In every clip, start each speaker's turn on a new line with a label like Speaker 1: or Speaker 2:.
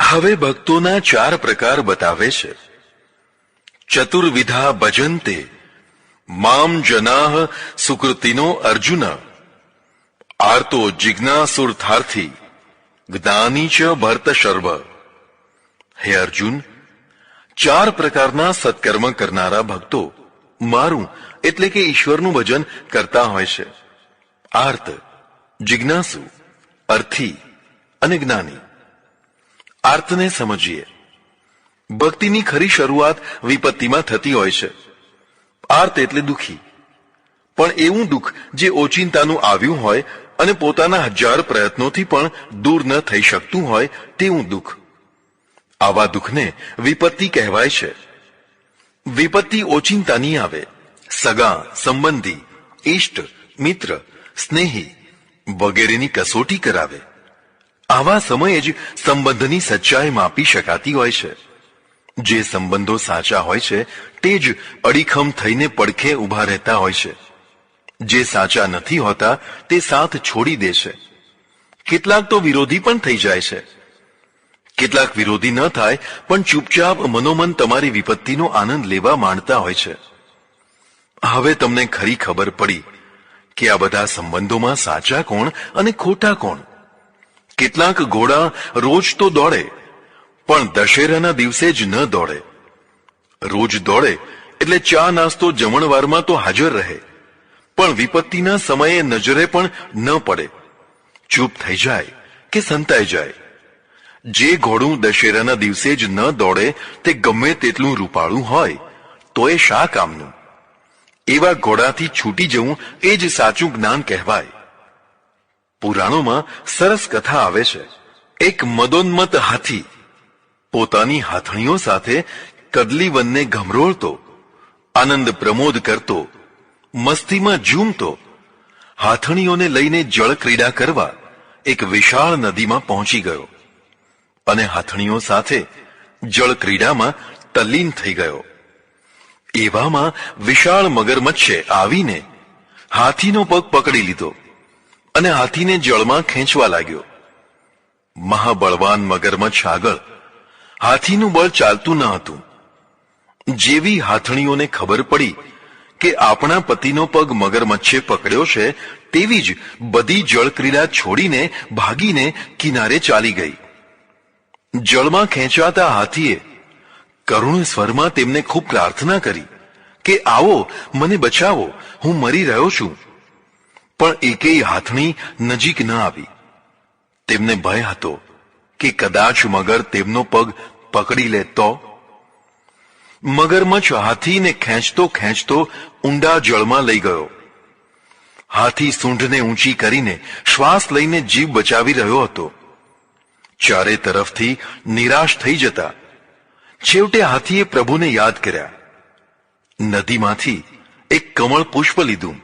Speaker 1: હવે ભક્તોના 4 પ્રકાર બતાવે છે. ચતુર્વિધા ભજન્તે મામ જનાઃ સુકૃતિનો અર્જુન, આર્તો જિજ્ઞાસુર્થાર્થી જ્ઞાની ચ ભરત શર્વ. હે અર્જુન, 4 પ્રકારના સત્કર્મ કરનારા ભક્તો મારું એટલે કે ઈશ્વરનું ભજન કરતા હોય છે. આર્ત, જિજ્ઞાસુ, અર્થી અને જ્ઞાની. આર્તને સમજીએ. ભક્તિની ખરી શરૂઆત વિપત્તિમાં થતી હોય છે. આર્ત એટલે દુઃખી, પણ એવું દુઃખ જે ઓચિંતાનું આવ્યું હોય અને પોતાના 1000 પ્રયત્નોથી પણ દૂર ન થઈ શકતું હોય તેવું દુઃખ. આવા દુઃખને વિપત્તિ કહેવાય છે. વિપત્તિ ઓચિંતાની આવે, સગા, સંબંધી, ઇષ્ટ, મિત્ર, સ્નેહી વગેરેની કસોટી કરાવે. આવા સમયે જ સંબંધની સચ્ચાઈ માપી શકાતી હોય છે. જે સંબંધો સાચા હોય છે તે જ અડીખમ થઈને પડખે ઊભા રહેતા હોય છે. જે સાચા નથી હોતા તે સાથ છોડી દે છે. કેટલાક તો વિરોધી પણ થઈ જાય છે. કેટલાક વિરોધી ન થાય પણ ચૂપચાપ મનોમન તમારી વિપત્તિનો આનંદ લેવા માંડતા હોય છે. હવે તમને ખરી ખબર પડી કે આ બધા સંબંધોમાં સાચા કોણ અને ખોટા કોણ. કેટલાક ઘોડા રોજ તો દોડે પણ દશેરાના દિવસે જ ન દોડે. રોજ દોડે એટલે ચા નાસ્તો જમણવારમાં તો હાજર રહે, પણ વિપત્તિના સમયે નજરે પણ ન પડે, ચૂપ થઈ જાય કે સંતાઈ જાય. જે ઘોડું દશેરાના દિવસે જ ન દોડે તે ગમે તેટલું રૂપાળું હોય તો એ શા કામનું. એવા ઘોડાથી છૂટી જવું એ જ સાચું જ્ઞાન કહેવાય. પુરાણોમાં સરસ કથા આવે છે. એક મદોન્મત હાથી પોતાની હાથણીઓ સાથે કદલી વનને ઘમરોળતો, આનંદ પ્રમોદ કરતો, મસ્તીમાં ઝૂમતો, હાથણીઓને લઈને જળ ક્રીડા કરવા એક વિશાળ નદીમાં પહોંચી ગયો અને હાથણીઓ સાથે જળ ક્રીડામાં તલ્લીન થઈ ગયો. એવામાં વિશાળ મગરમચ્છે આવીને હાથીનો પગ પકડી લીધો અને હાથીને જળમાં ખેંચવા લાગ્યો. મહાબળવાન મગરમચ્છ આગળ હાથીનું બળ ચાલતું ન હતું. જેવી હાથણીઓને ખબર પડી કે આપણા પતિનો પગ મગરમચ્છે પકડ્યો છે તેવી જ બધી જળક્રીડા છોડીને ભાગીને કિનારે ચાલી ગઈ. જળમાં ખેંચાતા હાથીએ કરુણ સ્વરમાં તેમને ખૂબ પ્રાર્થના કરી કે આવો, મને બચાવો, હું મરી રહ્યો છું. પણ એકેય હાથણી નજીક ન આવી. તેમને ભય હતો કે કદાચ મગર તેમનો પગ પકડી લે તો. મગરમચ્છ હાથીને ખેંચતો ખેંચતો ઊંડા જળમાં લઈ ગયો. હાથી સૂંઢને ઊંચી કરીને શ્વાસ લઈને જીવ બચાવી રહ્યો હતો. ચારે તરફથી નિરાશ થઈ જતા છેવટે હાથીએ પ્રભુને યાદ કર્યા. નદીમાંથી એક કમળ પુષ્પ લીધું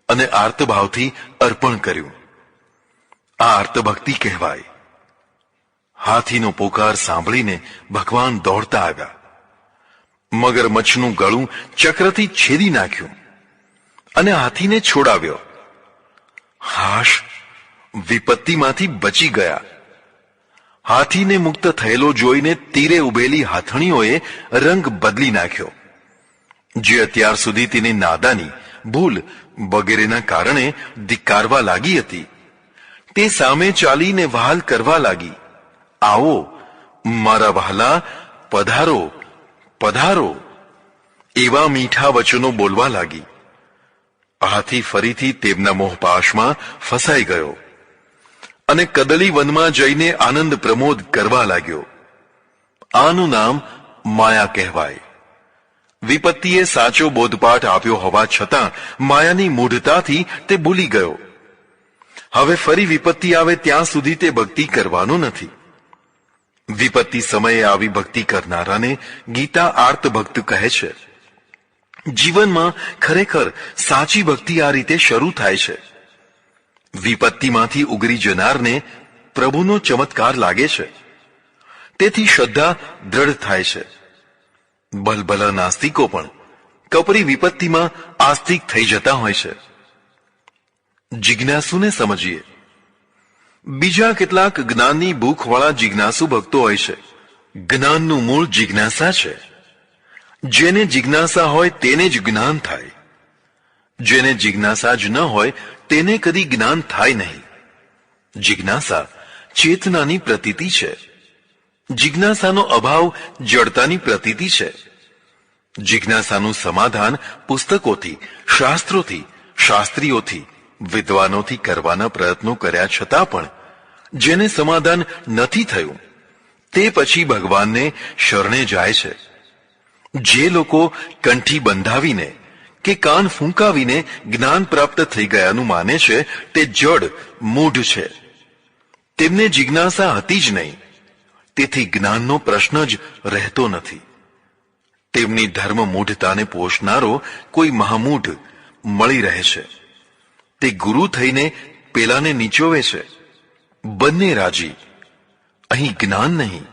Speaker 1: અને આર્તભાવથી અર્પણ કર્યું. આ આર્તભક્તિ કહેવાય. હાથીનો પોકાર સાંભળીને ભગવાન દોડતા આવ્યા. મગરમચ્છનું ગળું ચક્રથી છેદી નાખ્યું અને હાથીને છોડાવ્યો. હાશ, વિપત્તિમાંથી બચી ગયા. હાથીને મુક્ત થયેલો જોઈને તીરે ઉભેલી હાથણીઓએ રંગ બદલી નાખ્યો. જે અત્યાર સુધી તેની નાદાની, ભૂલ વગેરેના કારણે ધિક્કારવા લાગી હતી તે સામે ચાલીને વહાલ કરવા લાગી. આવો મારા વહાલા, પધારો પધારો એવા મીઠા વચનો બોલવા લાગી. હાથી ફરીથી તેમના મોહપાશમાં ફસાઈ ગયો અને કદલી વનમાં જઈને આનંદ પ્રમોદ કરવા લાગ્યો. આનું નામ માયા કહેવાય. વિપત્તિએ સાચો બોધપાઠ આપ્યો હોવા છતાં માયાની મૂઢતાથી તે ભૂલી ગયો. હવે ફરી વિપત્તિ આવે ત્યાં સુધી તે ભક્તિ કરવાનો નથી. વિપત્તિ સમયે આવી ભક્તિ કરનારાને ગીતા આર્ત ભક્ત કહે છે. જીવનમાં ખરેખર સાચી ભક્તિ આ રીતે શરૂ થાય છે. વિપત્તિમાંથી ઉગરી જનારને પ્રભુનો ચમત્કાર લાગે છે. તેથી શ્રદ્ધા દ્રઢ થાય છે. ભલભલા નાસ્તિકો પણ કપરી વિપત્તિમાં આસ્તિક થઈ જતા હોય છે. જિજ્ઞાસુને સમજીએ. બીજા કેટલાક જ્ઞાનની ભૂખવાળા જિજ્ઞાસુ ભક્તો હોય છે. જ્ઞાનનું મૂળ જિજ્ઞાસા છે. જેને જિજ્ઞાસા હોય તેને જ જ્ઞાન થાય. જેને જિજ્ઞાસા જ ન હોય તેને કદી જ્ઞાન થાય નહીં. જિજ્ઞાસા ચેતનાની પ્રતીતિ છે. જિજ્ઞાસાનો અભાવ જડતાની પ્રતીતિ છે. જિજ્ઞાસાનું સમાધાન પુસ્તકોથી, શાસ્ત્રોથી, શાસ્ત્રીઓથી, વિદ્વાનોથી કરવાના પ્રયત્નો કર્યા છતાં પણ જેને સમાધાન નથી થયું તે પછી ભગવાનને શરણે જાય છે. જે લોકો કંઠી બંધાવીને કે કાન ફૂંકાવીને જ્ઞાન પ્રાપ્ત થઈ ગયાનું માને છે તે જડ મૂઢ છે. તેમને જિજ્ઞાસા હતી જ નહીં, તેથી જ્ઞાનનો પ્રશ્ન જ રહેતો નથી. તેમની ધર્મ મૂઢતાને પોષનારો કોઈ મહામૂઢ મળી રહે છે. તે ગુરુ થઈને પેલાને નીચોવે છે. બંને રાજી. અહીં જ્ઞાન નહીં,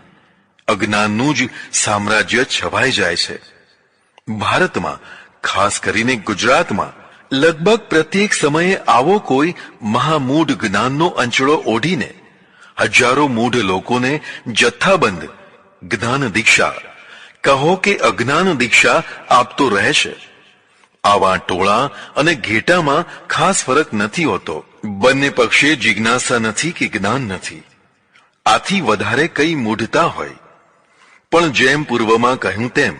Speaker 1: અજ્ઞાનનું જ સામ્રાજ્ય છવાઈ જાય છે. ભારતમાં, ખાસ કરીને ગુજરાતમાં લગભગ પ્રત્યેક સમયે આવો કોઈ મહામૂઢ જ્ઞાનનો અંચળો ઓઢીને હજારો મૂઢ લોકોને જથ્થાબંધ જ્ઞાન દીક્ષા, કહો કે અજ્ઞાન દીક્ષા આપતો રહે છે. આવા ટોળા અને ઘેટામાં ખાસ ફરક નથી હોતો. બંને પક્ષે જિજ્ઞાસા નથી કે જ્ઞાન નથી. આથી વધારે કઈ મૂઢતા હોય. પણ જેમ પૂર્વમાં કહ્યું તેમ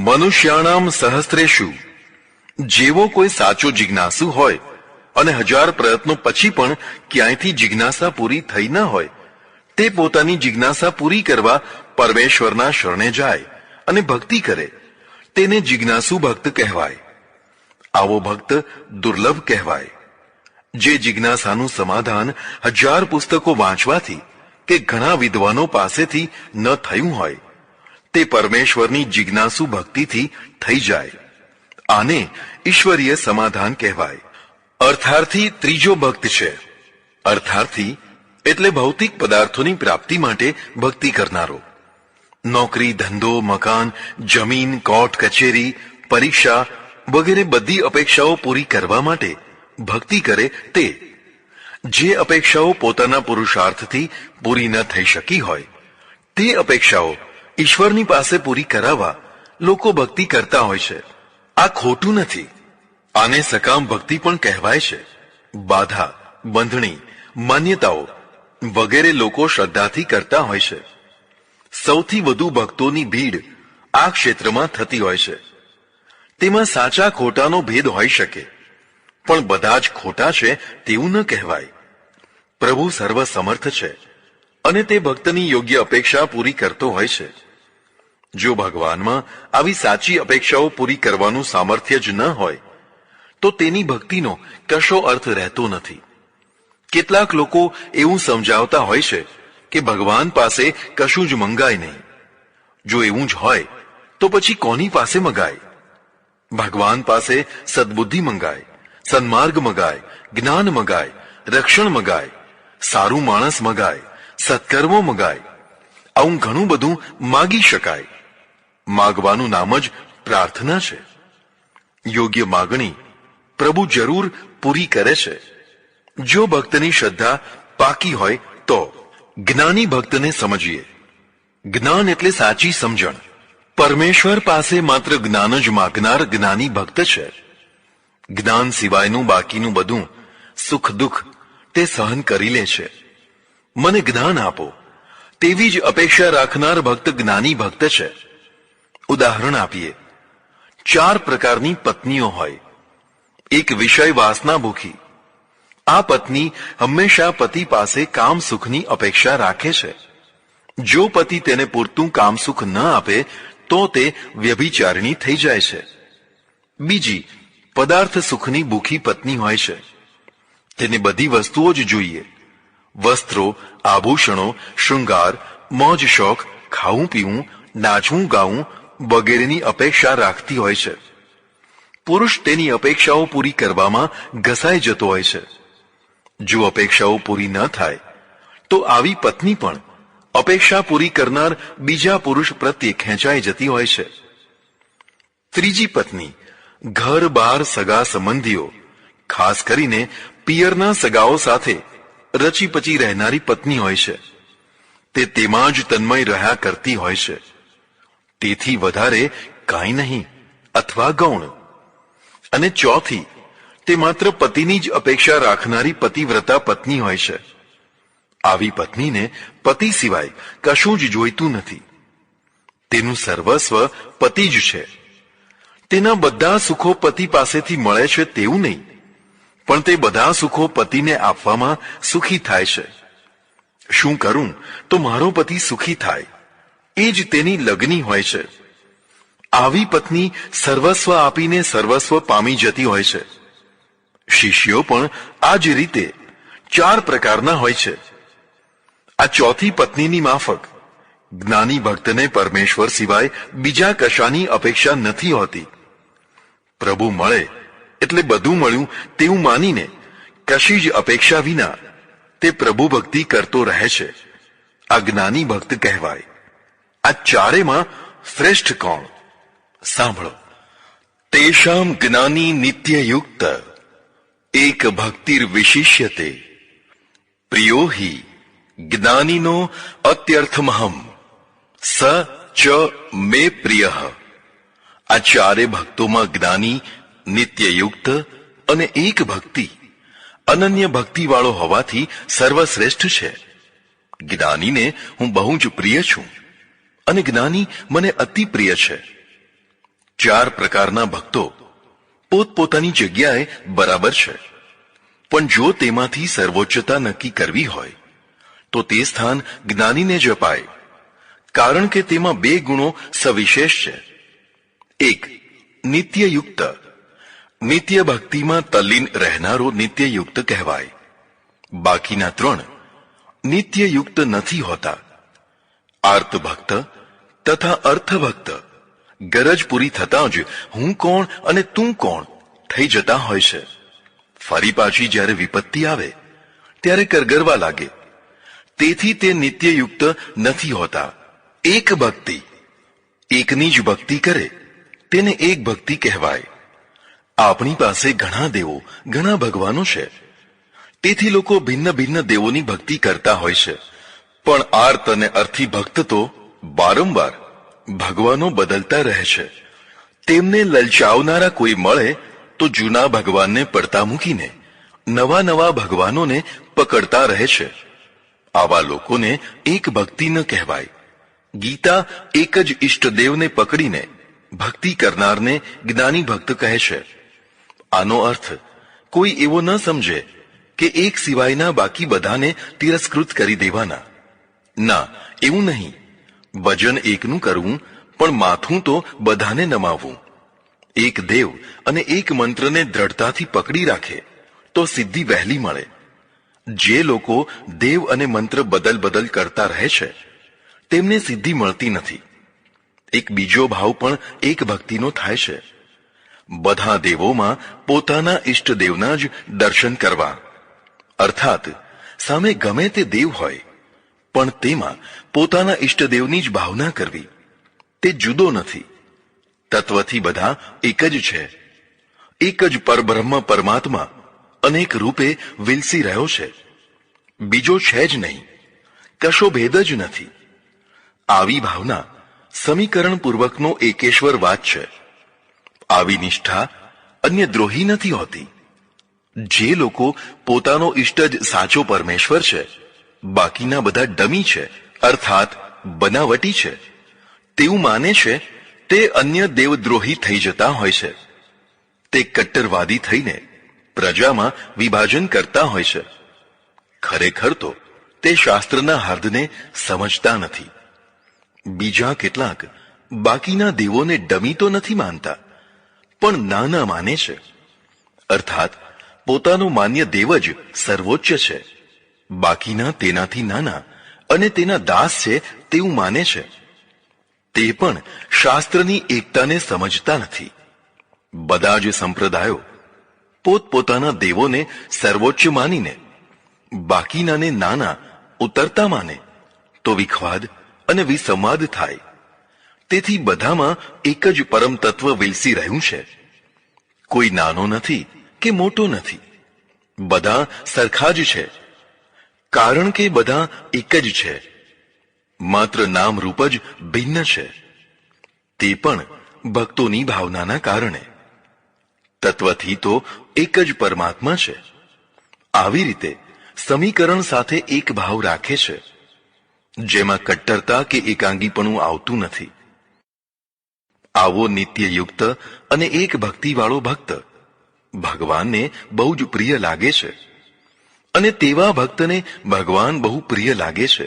Speaker 1: મનુષ્યાણામ સહસ્ત્રેષુ, જેવો કોઈ સાચો જિજ્ઞાસુ હોય અને 1000 પ્રયત્નો પછી પણ ક્યાંયથી જિજ્ઞાસા પૂરી થઈ ન હોય, તે પોતાની જિજ્ઞાસા પૂરી કરવા પરમેશ્વરના શરણે જાય અને ભક્તિ કરે, તેને જિજ્ઞાસુ ભક્ત કહેવાય. આવો ભક્ત દુર્લભ કહેવાય. જે જિજ્ઞાસાનું સમાધાન 1000 પુસ્તકો વાંચવાથી કે ઘણા વિદ્વાનો પાસેથી ન થયું હોય, તે પરમેશ્વરની જિજ્ઞાસુ ભક્તિથી થઈ જાય. આને ઈશ્વરીય સમાધાન કહેવાય. અર્થાર્થી ત્રીજો ભક્ત છે. અર્થાર્થી એટલે ભૌતિક પદાર્થોની પ્રાપ્તિ માટે ભક્તિ કરનારો. નોકરી, ધંધો, મકાન, જમીન, કોર્ટ કચેરી, પરીક્ષા વગેરે બધી અપેક્ષાઓ પૂરી કરવા માટે ભક્તિ કરે તે. જે અપેક્ષાઓ પોતાના પુરુષાર્થથી પૂરી ન થઈ શકી હોય તે અપેક્ષાઓ ઈશ્વરની પાસે પૂરી કરાવવા લોકો ભક્તિ કરતા હોય છે. આ ખોટું નથી. આને સકામ ભક્તિ પણ કહેવાય છે. બાધા, બંધણી, માન્યતાઓ વગેરે લોકો શ્રદ્ધાથી કરતા હોય છે. સૌથી વધુ ભક્તોની ભીડ આ ક્ષેત્રમાં થતી હોય છે. તેમાં સાચા ખોટાનો ભેદ હોઈ શકે, પણ બધા જ ખોટા છે તેવું ન કહેવાય. પ્રભુ સર્વ સમર્થ છે અને તે ભક્તની યોગ્ય અપેક્ષા પૂરી કરતો હોય છે. જો ભગવાનમાં આવી સાચી અપેક્ષાઓ પૂરી કરવાનું સામર્થ્ય જ ન હોય તો તેની ભક્તિનો કશો અર્થ રહેતો નથી. કેટલાક લોકો એવું સમજાવતા હોય છે કે ભગવાન પાસે કશું જ મંગાય નહીં. જો એવું જ હોય તો પછી કોની પાસે મંગાય? ભગવાન પાસે સદબુદ્ધિ મંગાય, સન્માર્ગ મંગાય, જ્ઞાન મંગાય, રક્ષણ મંગાય, સારું માણસ મંગાય, સત્કર્મો મંગાય. આવું ઘણું બધું માગી શકાય. માગવાનું નામ જ પ્રાર્થના છે. યોગ્ય માગણી પ્રભુ જરૂર પૂરી કરે છે. જો ભક્તની શ્રદ્ધા પાકી હોય તો. જ્ઞાની ભક્તને સમજીએ. જ્ઞાન એટલે સાચી સમજણ. પરમેશ્વર પાસે માત્ર જ્ઞાન જ માગનાર જ્ઞાની ભક્ત છે. જ્ઞાન સિવાયનું બાકીનું બધું સુખ દુઃખ તે સહન કરી લે છે. મને જ્ઞાન આપો તેવી જ અપેક્ષા રાખનાર ભક્ત જ્ઞાની ભક્ત છે. ઉદાહરણ આપીએ. 4 પ્રકારની પત્નીઓ હોય. એક વિષય વાસના ભૂખી. આ પત્ની હંમેશા પતિ પાસે કામ સુખની અપેક્ષા રાખે છે. જો પતિ તેને પૂરતું કામ સુખ ન આપે તો તે વ્યભિચારિણી થઈ જાય છે. બીજી પદાર્થ સુખની ભૂખી પત્ની હોય છે. તેને બધી વસ્તુઓ જ જોઈએ. વસ્ત્રો, આભૂષણો, શૃંગાર, મોજ શોખ, ખાવું પીવું, નાચવું ગાવું વગેરેની અપેક્ષા રાખતી હોય છે. પુરુષ તેની અપેક્ષાઓ પૂરી કરવામાં ઘસાઈ જતો હોય છે. જો અપેક્ષાઓ પૂરી ન થાય તો આવી પત્ની પણ અપેક્ષા પૂરી કરનાર બીજા પુરુષ પ્રત્યે ખેંચાઈ જતી હોય છે. ત્રીજી પત્ની ઘર બહાર સગા સંબંધીઓ, ખાસ કરીને પિયરના સગાઓ સાથે રચી પચી રહેનારી પત્ની હોય છે, તે તેમાં જ તન્મય રહ્યા કરતી હોય છે. તેથી વધારે કાંઈ નહીં અથવા ગૌણ. અને ચોથી, તે માત્ર પતિની જ અપેક્ષા રાખનારી પતિવ્રતા પત્ની હોય છે. આવી પત્નીને પતિ સિવાય કશું જ જોઈતું નથી. તેનું સર્વસ્વ પતિ જ છે. તેના બધા સુખો પતિ પાસેથી મળે છે તેવું નહીં, પણ તે બધા સુખો પતિને આપવામાં સુખી થાય છે. શું કરું તો મારો પતિ સુખી થાય, એ જ તેની લગ્ની હોય છે. આવી પત્ની સર્વસ્વ આપીને સર્વસ્વ પામી જતી હોય છે. શિષ્યો પણ આ જ રીતે 4 પ્રકારના હોય છે. આ ચોથી પત્નીની માફક જ્ઞાની ભક્તને પરમેશ્વર સિવાય બીજા કશાની અપેક્ષા નથી હોતી. પ્રભુ મળે એટલે બધું મળ્યું તેવું માનીને કશી જ અપેક્ષા વિના તે પ્રભુ ભક્તિ કરતો રહે છે. આ જ્ઞાની ભક્ત કહેવાય. આ ચારેમાં શ્રેષ્ઠ કોણ? સાંભળો. તેષામ જ્ઞાની નિત્યયુક્ત એક ભક્તિર વિશિષ્યતે પ્રિયો હિ જ્ઞાનીનો અત્યર્થમહમ સ ચ મે પ્રિય. આ ચારે ભક્તોમાં જ્ઞાની, નિત્યયુક્ત અને એક ભક્તિ અનન્ય ભક્તિવાળો હોવાથી સર્વશ્રેષ્ઠ છે. જ્ઞાનીને હું બહુ જ પ્રિય છું અને જ્ઞાની મને અતિ પ્રિય છે. 4 પ્રકારના ભક્તો પોતપોતાની જગ્યાએ બરાબર છે, પણ જો તેમાંથી સર્વોચ્ચતા નક્કી કરવી હોય તો તે સ્થાન જ્ઞાનીને જ અપાય, કારણ કે તેમાં 2 ગુણો સવિશેષ છે. 1. નિત્યયુક્ત. નિત્ય ભક્તિમાં તલ્લીન રહેનારો નિત્યયુક્ત કહેવાય. બાકીના 3 નિત્યયુક્ત નથી હોતા. આર્ત ભક્ત તથા અર્થભક્ત ગરજ પૂરી થતાં જ હું કોણ અને તું કોણ થઈ જતા હોય છે. ફરી પાછી જ્યારે વિપત્તિ આવે ત્યારે કરગરવા લાગે. તેથી તે નિત્યયુક્ત નથી હોતા. એક ભક્તિ, એકની જ ભક્તિ કરે તેને એક ભક્તિ કહેવાય. આપણી પાસે ઘણા દેવો, ઘણા ભગવાનો છે, તેથી લોકો ભિન્ન ભિન્ન દેવોની ભક્તિ કરતા હોય છે. પણ આર્ત અને અર્થી ભક્ત તો વારંવાર ભગવાનો બદલતા રહે છે. તેમને લલચાવનારા કોઈ મળે તો જૂના ભગવાનને પડતા મૂકીને નવા નવા ભગવાનોને પકડતા રહે છે. આવા લોકોને એક ભક્તિ ન કહેવાય. ગીતા એક જ ઈષ્ટદેવને પકડીને ભક્તિ કરનારને જ્ઞાની ભક્ત કહે છે. આનો અર્થ કોઈ એવો ન સમજે કે એક સિવાયના બાકી બધાને તિરસ્કૃત કરી દેવાના. ના, એવું નહીં. ભજન એકનું કરવું, પણ માથું તો બધાને નમાવવું. એક દેવ અને એક મંત્રને દ્રઢતાથી પકડી રાખે તો સિદ્ધિ વહેલી મળે. જે લોકો દેવ અને મંત્ર બદલ બદલ કરતા રહે છે તેમને સિદ્ધિ મળતી નથી. એક બીજો ભાવ પણ એક ભક્તિનો થાય છે. બધા દેવોમાં પોતાના ઈષ્ટદેવના જ દર્શન કરવા, અર્થાત સામે ગમે તે દેવ હોય પણ તેમાં પોતાના ઈષ્ટદેવની જ ભાવના કરવી. તે જુદો નથી. તત્વથી બધા એક જ છે. એક જ પરબ્રહ્મ પરમાત્મા અનેક રૂપે વિલસી રહ્યો છે. બીજો છે જ નહીં. કશો ભેદ જ નથી. આવી ભાવના સમીકરણ પૂર્વકનો એકેશ્વર વાત છે. આવી નિષ્ઠા અન્ય દ્રોહી નથી હોતી. જે લોકો પોતાનો ઈષ્ટ જ સાચો પરમેશ્વર છે, બાકીના બધા ડમી છે, અર્થાત બનાવટી છે, તેવું માને છે, તે અન્ય દેવદ્રોહી થઈ જતા હોય છે. તે કટ્ટરવાદી થઈને પ્રજામાં વિભાજન કરતા હોય છે. ખરેખર તો તે શાસ્ત્રના હાર્દને સમજતા નથી. બીજા કેટલાક બાકીના દેવોને ડમી તો નથી માનતા, પણ નાના માને છે. અર્થાત પોતાનો માન્ય દેવ જ સર્વોચ્ચ છે, બાકીના તેનાથી નાના અને તેના દાસ છે તેવું માને છે. તે પણ શાસ્ત્રની એકતાને સમજતા નથી. બધા જ સંપ્રદાયો પોતપોતાના દેવોને સર્વોચ્ચ માનીને બાકીનાને નાના ઉતરતા માને તો વિખવાદ અને વિસંવાદ થાય. તેથી બધામાં એક જ પરમ તત્વ વિલસી રહ્યું છે. કોઈ નાનો નથી કે મોટો નથી. બધા સરખા જ છે. કારણ કે બધા એક જ છે, માત્ર નામ રૂપ જ ભિન્ન છે, તે પણ ભક્તોની ભાવનાના કારણે. તત્વથી તો એક જ પરમાત્મા છે. આવી રીતે સમીકરણ સાથે એક ભાવ રાખે છે, જેમાં કટ્ટરતા કે એકાંગીપણું આવતું નથી. આવો નિત્યયુક્ત અને એક ભક્તિવાળો ભક્ત ભગવાનને બહુ જ પ્રિય લાગે છે, અને તેવા ભક્તને ભગવાન બહુ પ્રિય લાગે છે.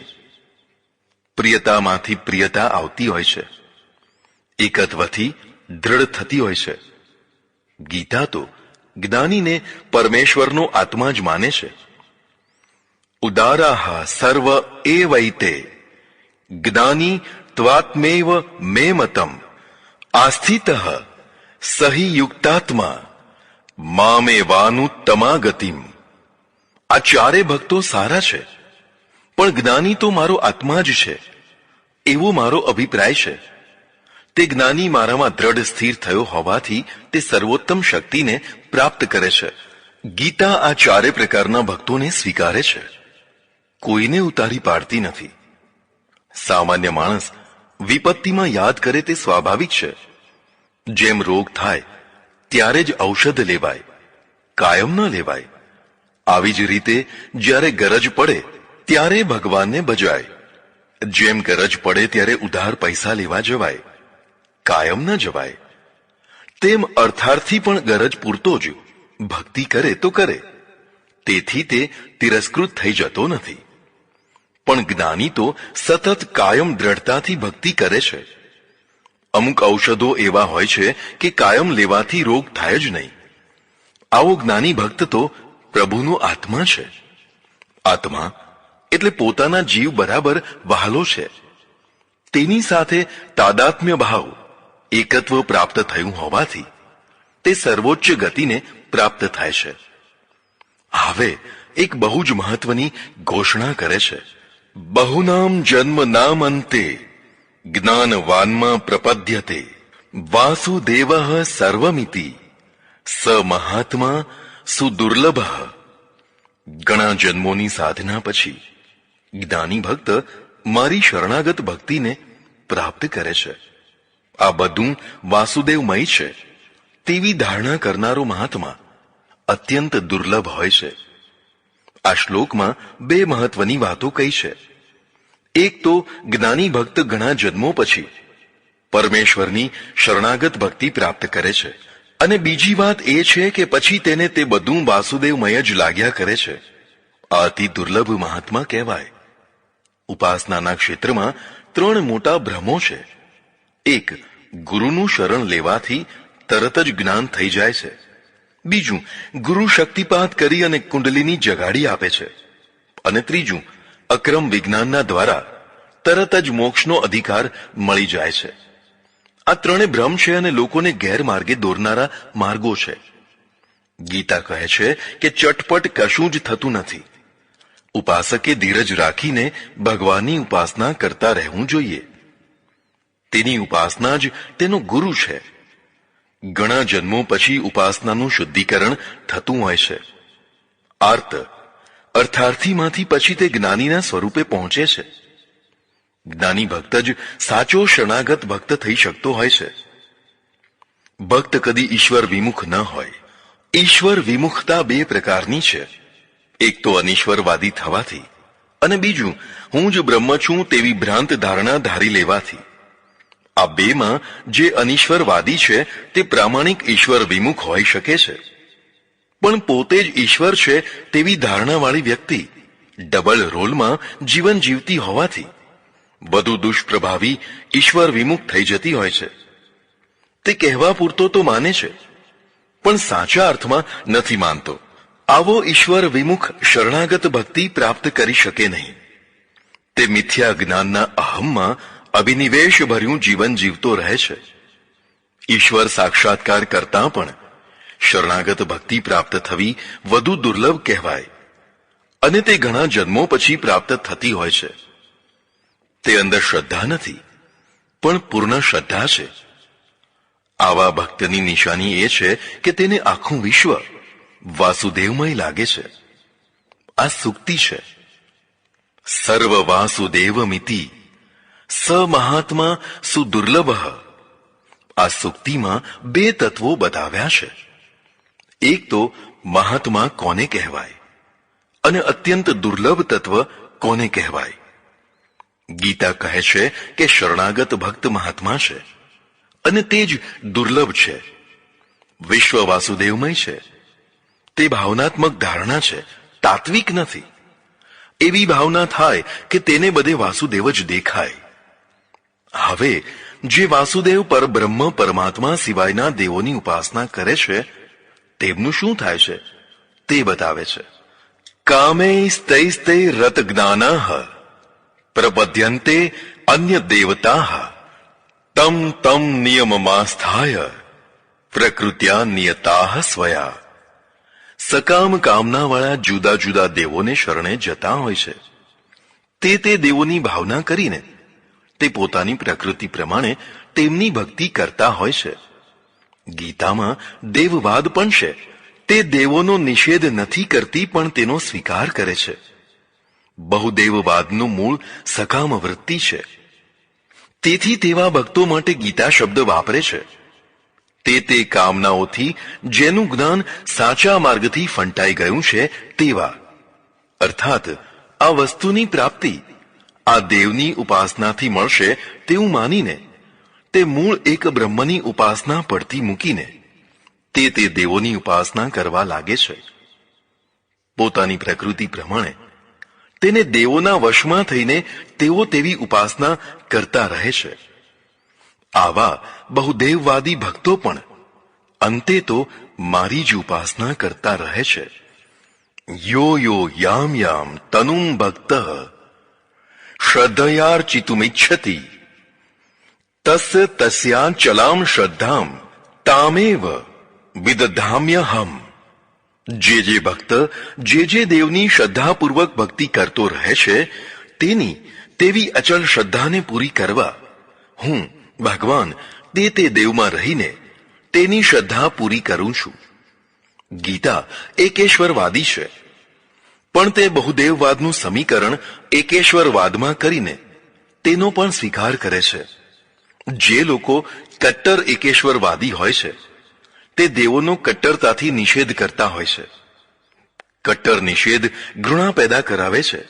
Speaker 1: પ્રિયતામાંથી પ્રિયતા આવતી હોય છે, એકત્વથી દ્રઢ થતી હોય છે. ગીતા તો જ્ઞાનીને પરમેશ્વરનો આત્મા જ માને છે. ઉદારાહ સર્વ એવૈતે જ્ઞાની ત્વાત્મેવ મે મતમ આસ્થિતઃ સહી યુક્તાત્મા મામેવાનુત્તમા ગતિમ. આ ચારે ભક્તો સારા છે, પણ જ્ઞાની તો મારો આત્મા જ છે, એવો મારો અભિપ્રાય છે. તે જ્ઞાની મારામાં દ્રઢ સ્થિર થયો હોવાથી તે સર્વોત્તમ શક્તિને પ્રાપ્ત કરે છે. ગીતા આ ચારે પ્રકારના ભક્તોને સ્વીકારે છે, કોઈને ઉતારી પાડતી નથી. સામાન્ય માણસ વિપત્તિમાં યાદ કરે તે સ્વાભાવિક છે. જેમ રોગ થાય ત્યારે જ ઔષધ લેવાય, કાયમ ન લેવાય. આવી જ રીતે જ્યારે ગરજ પડે ત્યારે ભગવાનને ભજાય. જેમ ગરજ પડે ત્યારે ઉધાર પૈસા લેવા જવાય, કાયમ ન જવાય. તેમ અર્થાર્થી પણ ગરજ પૂરતો જ ભક્તિ કરે તો કરે, તેથી તે તિરસ્કૃત થઈ જતો નથી. પણ જ્ઞાની તો સતત કાયમ દ્રઢતાથી ભક્તિ કરે છે. અમુક ઔષધો એવા હોય છે કે કાયમ લેવાથી રોગ થાય જ નહીં. આવો જ્ઞાની ભક્ત તો પ્રભુનો આત્મા છે. આત્મા એટલે પોતાના જીવ બરાબર વહાલો છે. તેની સાથે તાદાત્મ્ય ભાવ એકત્વ પ્રાપ્ત થયું હોવાથી તે સર્વોચ્ચ ગતિને પ્રાપ્ત થાય છે. હવે એક બહુ જ મહત્વની ઘોષણા કરે છે. બહુનામ જન્મ નામ અંતે જ્ઞાનવાનમાં પ્રપદ્યતે વાસુદેવ સર્વમિતિ સ મહાત્મા સુદુર્લભ. ઘણા જન્મોની સાધના પછી જ્ઞાની ભક્ત મારી શરણાગત ભક્તિને પ્રાપ્ત કરે છે. આ બધું વાસુદેવમય છે તેવી ધારણા કરનારો મહાત્મા અત્યંત દુર્લભ હોય છે. આ શ્લોકમાં બે મહત્વની વાતો કહી છે. એક તો જ્ઞાની ભક્ત ઘણા જન્મો પછી પરમેશ્વરની શરણાગત ભક્તિ પ્રાપ્ત કરે છે, અને બીજી વાત એ છે કે પછી તેને તે બધું વાસુદેવમય જ લાગ્યા કરે છે. આ અતિ દુર્લભ મહાત્મા કહેવાય. ઉપાસનાના ક્ષેત્રમાં ત્રણ મોટા ભ્રમો છે. એક, ગુરુનું શરણ લેવાથી તરત જ જ્ઞાન થઈ જાય છે. બીજું, ગુરુ શક્તિપાત કરી અને કુંડલીની જગાડી આપે છે. અને ત્રીજું, અક્રમ વિજ્ઞાનના દ્વારા તરત જ મોક્ષનો અધિકાર મળી જાય છે. આ ત્રણે ભ્રમ છે અને લોકોને ગેરમાર્ગે દોરનારા માર્ગો છે. ગીતા કહે છે કે ચટપટ કશું જ થતું નથી. ઉપાસકે ધીરજ રાખીને ભગવાનની ઉપાસના કરતા રહેવું જોઈએ. તેની ઉપાસના જ તેનો ગુરુ છે. ઘણા જન્મો પછી ઉપાસનાનું શુદ્ધિકરણ થતું હોય છે. આર્ત અર્થાર્થીમાંથી પછી તે જ્ઞાનીના સ્વરૂપે પહોંચે છે. જ્ઞાની ભક્ત જ સાચો શરણાગત ભક્ત થઈ શકતો હોય છે. ભક્ત કદી ઈશ્વર વિમુખ ન હોય. ઈશ્વર વિમુખતા બે પ્રકારની છે. એક તો અનિશ્વરવાદી થવાથી, અને બીજું હું જ બ્રહ્મ છું તેવી ભ્રાંત ધારણા ધારી લેવાથી. આ બેમાં જે અનિશ્વરવાદી છે તે પ્રામાણિક ઈશ્વર વિમુખ હોઈ શકે છે, પણ પોતે જ ઈશ્વર છે તેવી ધારણાવાળી વ્યક્તિ ડબલ રોલમાં જીવન જીવતી હોવાથી વધુ દુષ્પ્રભાવી ઈશ્વર વિમુખ થઈ જતી હોય છે. તે કહેવા પૂરતો તો માને છે, પણ સાચા અર્થમાં નથી માનતો. આવો ઈશ્વર વિમુખ શરણાગત ભક્તિ પ્રાપ્ત કરી શકે નહીં. તે મિથ્યા જ્ઞાનના અહમમાં અભિનિવેશ ભર્યું જીવન જીવતો રહે છે. ઈશ્વર સાક્ષાત્કાર કરતાં પણ શરણાગત ભક્તિ પ્રાપ્ત થવી વધુ દુર્લભ કહેવાય, અને તે ઘણા જન્મો પછી પ્રાપ્ત થતી હોય છે. તે અંદર શ્રદ્ધા નથી, પણ પૂર્ણ શ્રદ્ધા છે. આવા ભક્તની નિશાની એ છે કે તેને આખું વિશ્વ વાસુદેવમય લાગે છે. આ સુક્તિ છે. સર્વ વાસુદેવમિતિ સ મહાત્મા સુદુર્લભ. આ સુક્તિમાં બે તત્વો બતાવ્યા છે. એક તો મહાત્મા કોને કહેવાય અને અત્યંત દુર્લભ તત્વ કોને કહેવાય. ગીતા કહે છે કે શરણાગત ભક્ત મહાત્મા છે અને તે જ દુર્લભ છે. વિશ્વ વાસુદેવમય છે. તે ભાવનાત્મક ધારણા છે, તાત્વિક નથી. એવી ભાવના થાય કે તેને બધે વાસુદેવ જ દેખાય. હવે જે વાસુદેવ પર બ્રહ્મ પરમાત્મા સિવાયના દેવોની ઉપાસના કરે છે તેમનું શું થાય છે તે બતાવે છે. કામે સ્તૈસ્તૈ રત જ્ઞાનાઃ પ્રપદ્યન્તે અન્ય દેવતાઃ તમ તમ નિયમમાસ્થાય પ્રકૃત્યા નિયતાઃ સ્વયા. સકામ કામનાવાળા જુદા જુદા દેવોને શરણે જતા હોય છે. તે દેવોની ભાવના કરીને તે પોતાની પ્રકૃતિ પ્રમાણે તેમની ભક્તિ કરતા હોય છે. ગીતામાં દેવવાદ પણ છે. તે દેવોનો નિષેધ નથી કરતી પણ તેનો સ્વીકાર કરે છે. બહુદેવવાદનું મૂળ સકામ વૃત્તિ છે. તેથી તેવા ભક્તો માટે ગીતા શબ્દ વાપરે છે. તે કામનાઓથી જેનું જ્ઞાન સાચા માર્ગથી ફંટાઈ ગયું છે તેવા, અર્થાત આ વસ્તુની પ્રાપ્તિ આ દેવની ઉપાસનાથી મળશે તેવું માનીને તે મૂળ એક બ્રહ્મની ઉપાસના પડતી મૂકીને તે દેવોની ઉપાસના કરવા લાગે છે. પોતાની પ્રકૃતિ પ્રમાણે તેને દેવોના વશમાં થઈને તેઓ તેવી ઉપાસના કરતા રહે છે. આવા બહુદેવવાદી ભક્તો પણ અંતે તો મારી જ ઉપાસના કરતા રહે છે. યો યો યામ યામ તનુમ ભક્તઃ શ્રદ્ધયાર્ચિતુમિચ્છતિ તસ્ય તસ્યાચલામ શ્રદ્ધામ તામેવ વિદધામ્યહમ. જે ભક્ત જે દેવની શ્રદ્ધાપૂર્વક ભક્તિ કરતો રહે છે તેની તેવી અચલ શ્રદ્ધાને પૂરી કરવા હું ભગવાન તે દેવમાં રહીને તેની શ્રદ્ધા પૂરી કરું છું. ગીતા એકેશ્વરવાદી છે પણ તે બહુદેવવાદનું સમીકરણ એકેશ્વરવાદમાં કરીને તેનો પણ સ્વીકાર કરે છે. જે લોકો કટ્ટર એકેશ્વરવાદી હોય છે તે દેવોનો કટ્ટરતાથી નિષેધ કરતા હોય છે. કટ્ટર નિષેધ ઘૃણા પેદા કરાવે છે,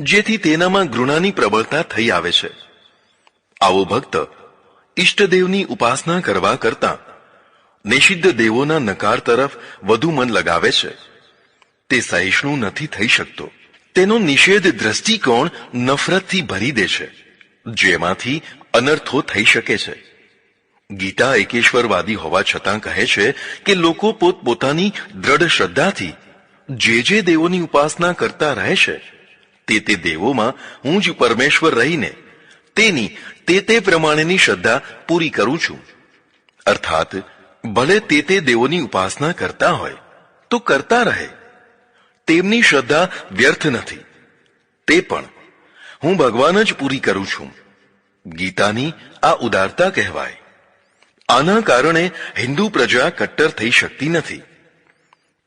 Speaker 1: જેથી તેનામાં ઘૃણાની પ્રબળતા થઈ આવે છે. આવો ભક્ત ઈષ્ટદેવની ઉપાસના કરવા કરતા નિષિદ્ધ દેવોના નકાર તરફ વધુ મન લગાવે છે. તે સહિષ્ણુ નથી થઈ શકતો. તેનો નિષેધ દ્રષ્ટિકોણ નફરતથી ભરી દે છે, જેમાંથી અનર્થો થઈ શકે છે. ગીતા એકેશ્વરવાદી હોવા છતાં કહે છે કે લોકો પોતપોતાની દ્રઢ શ્રદ્ધાથી જે દેવોની ઉપાસના કરતા રહે છે તે દેવોમાં હું જ પરમેશ્વર રહીને તેની તે પ્રમાણેની શ્રદ્ધા પૂરી કરું છું. અર્થાત ભલે તે દેવોની ઉપાસના કરતા હોય તો કરતા રહે. તેમની શ્રદ્ધા વ્યર્થ નથી. તે પણ હું ભગવાન જ પૂરી કરું છું. ગીતાની આ ઉદારતા કહેવાય. આના કારણે હિન્દુ પ્રજા કટ્ટર થઈ શકતી નથી.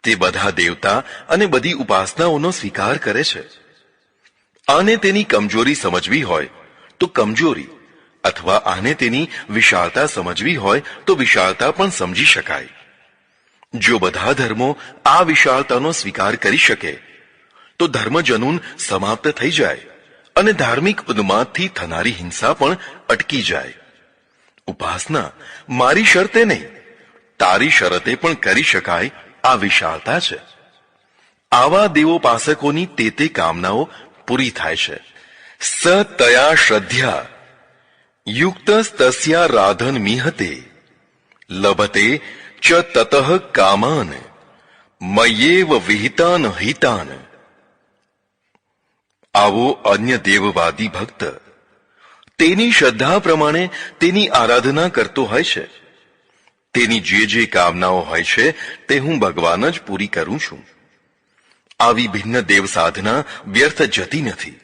Speaker 1: તે બધા દેવતા અને બધી ઉપાસનાઓનો સ્વીકાર કરે છે. આને તેની કમજોરી સમજવી હોય તો કમજોરી, અથવા આને તેની વિશાળતા સમજવી હોય તો વિશાળતા પણ સમજી શકાય. જો બધા ધર્મો આ વિશાળતાનો સ્વીકાર કરી શકે તો ધર્મ જનૂન સમાપ્ત થઈ જાય અને ધાર્મિક ઉન્માદથી થનારી હિંસા પણ અટકી જાય. ઉપાસના મારી શરતે નહીં, તારી શરતે પણ કરી શકાય આ વિશાળતા છે. આવા દેવોપાસકોની તે કામનાઓ પૂરી થાય છે. સ તયા શ્રદ્ધ્યા યુક્તસ્તસ્યા રાધન મિહતે લભતે ચ તતઃ કામાન મય્યેવ વિહિતાન હિતાન. આવો અન્ય દેવવાદી ભક્ત તેની શ્રદ્ધા પ્રમાણે તેની આરાધના કરતો હોય છે. તેની જે કામનાઓ હોય છે તે હું ભગવાન જ પૂરી કરું છું. આવી ભિન્ન દેવ સાધના વ્યર્થ જતી નથી.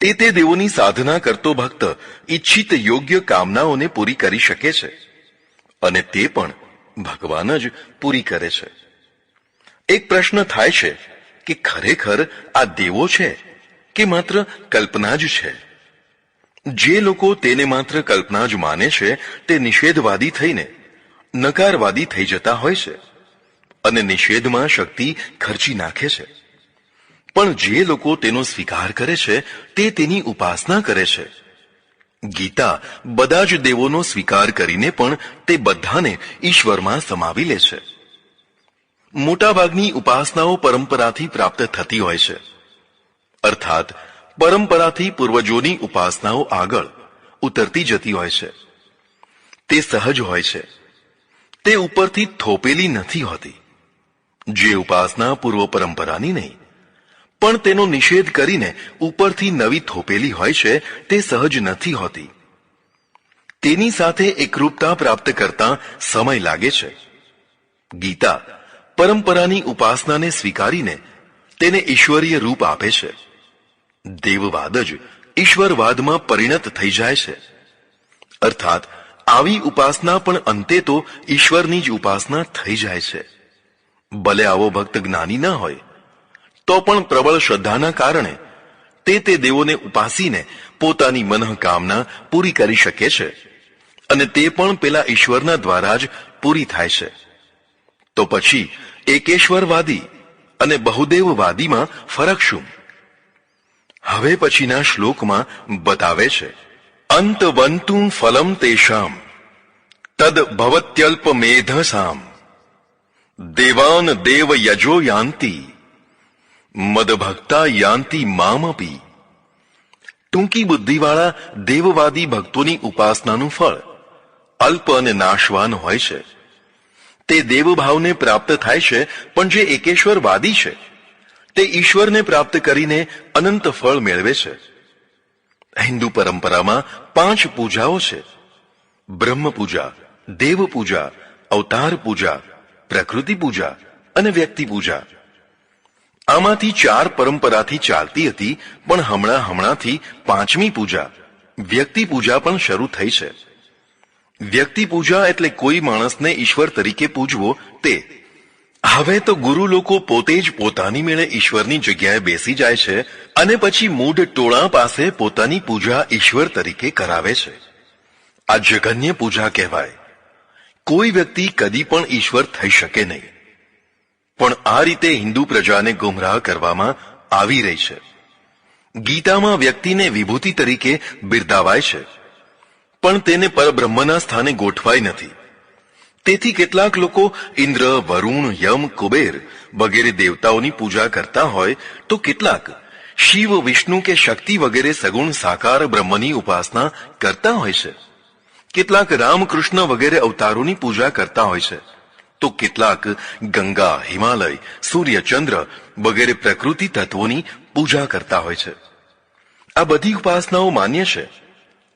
Speaker 1: તે દેવોની સાધના કરતો ભક્ત ઈચ્છિત યોગ્ય કામનાઓને પૂરી કરી શકે છે અને તે પણ ભગવાન જ પૂરી કરે છે. એક પ્રશ્ન થાય છે કે ખરેખર આ દેવો છે કે માત્ર કલ્પના જ છે. જે લોકો તેને માત્ર કલ્પના જ માને છે તે નિષેધવાદી થઈને નકારવાદી થઈ જતા હોય છે અને નિષેધમાં શક્તિ ખર્ચી નાખે છે. પણ જે લોકો તેનો સ્વીકાર કરે છે તે તેની ઉપાસના કરે છે. ગીતા બધા જ દેવોનો સ્વીકાર કરીને પણ તે બધાને ઈશ્વરમાં સમાવી લે છે. મોટાભાગની ઉપાસનાઓ પરંપરાથી પ્રાપ્ત થતી હોય છે, અર્થાત પરંપરાથી પૂર્વજોની ઉપાસનાઓ આગળ ઉતરતી જતી હોય છે. તે સહજ હોય છે, તે ઉપરથી થોપેલી નથી હોતી. જે ઉપાસના પૂર્વ પરંપરાની નહીં પણ તેનો નિષેધ કરીને ઉપરથી નવી થોપેલી હોય છે તે સહજ નથી હોતી. તેની સાથે એકરૂપતા પ્રાપ્ત કરતા સમય લાગે છે. ગીતા પરંપરાની ઉપાસનાને સ્વીકારીને તેને ઈશ્વરીય રૂપ આપે છે. દેવવાદ જ ઈશ્વરવાદમાં પરિણત થઈ જાય છે. અર્થાત આવી ઉપાસના પણ અંતે તો ઈશ્વરની જ ઉપાસના થઈ જાય છે. ભલે આવો ભક્ત જ્ઞાની ન હોય તો પણ પ્રબળ શ્રદ્ધાના કારણે તે દેવોને ઉપાસીને પોતાની મનઃકામના પૂરી કરી શકે છે અને તે પણ પેલા ઈશ્વરના દ્વારા જ પૂરી થાય છે. તો પછી એકેશ્વરવાદી અને બહુદેવવાદીમાં ફરક શું? હવે પછીના શ્લોકમાં બતાવે છે, અંતવંતું ફલમ તેષામ તદ ભવત્યલ્પમેધસામ દેવાન દેવ યજો યાંતિ મદભક્તા યાંતિ મામપી. ટૂંકી બુદ્ધિવાળા દેવવાદી ભક્તોની ઉપાસનાનું ફળ અલ્પ અને નાશવાન હોય છે. તે દેવભાવને પ્રાપ્ત થાય છે, પણ જે એકેશ્વરવાદી છે તે ઈશ્વરને પ્રાપ્ત કરીને અનંત ફળ મેળવે છે. હિન્દુ પરંપરામાં 5 પૂજાઓ છે: બ્રહ્મ પૂજા, દેવ પૂજા, અવતાર પૂજા, પ્રકૃતિ પૂજા અને વ્યક્તિ પૂજા. આમાંથી 4 પરંપરાથી ચાલતી હતી, પણ હમણાંથી 5મી પૂજા વ્યક્તિ પૂજા પણ શરૂ થઈ છે. વ્યક્તિ પૂજા એટલે કોઈ માણસને ઈશ્વર તરીકે પૂજવો. તે હવે તો ગુરુ લોકો પોતે જ પોતાની મેળે ઈશ્વરની જગ્યાએ બેસી જાય છે અને પછી મૂઢ ટોળા પાસે પોતાની પૂજા ઈશ્વર તરીકે કરાવે છે. આ જઘન્ય પૂજા કહેવાય. કોઈ વ્યક્તિ કદી પણ ઈશ્વર થઈ શકે નહીં. પણ આ રીતે હિન્દુ પ્રજાને ગુમરાહ કરવામાં આવી રહી છે. ગીતામાં વ્યક્તિને વિભૂતિ તરીકે બિરદાવાય છે, પણ તેને પરબ્રહ્મના સ્થાને ગોઠવાય નથી. તેથી કેટલાક લોકો ઇન્દ્ર, વરુણ, યમ, કુબેર વગેરે દેવતાઓની પૂજા કરતા હોય તો કેટલાક શિવ, વિષ્ણુ કે શક્તિ વગેરે સગુણ સાકાર બ્રહ્મની ઉપાસના કરતા હોય છે. કેટલાક રામકૃષ્ણ વગેરે અવતારોની પૂજા કરતા હોય છે, તો કેટલાક ગંગા, હિમાલય, સૂર્ય, ચંદ્ર વગેરે પ્રકૃતિ તત્વોની પૂજા કરતા હોય છે. આ બધી ઉપાસનાઓ માન્ય છે,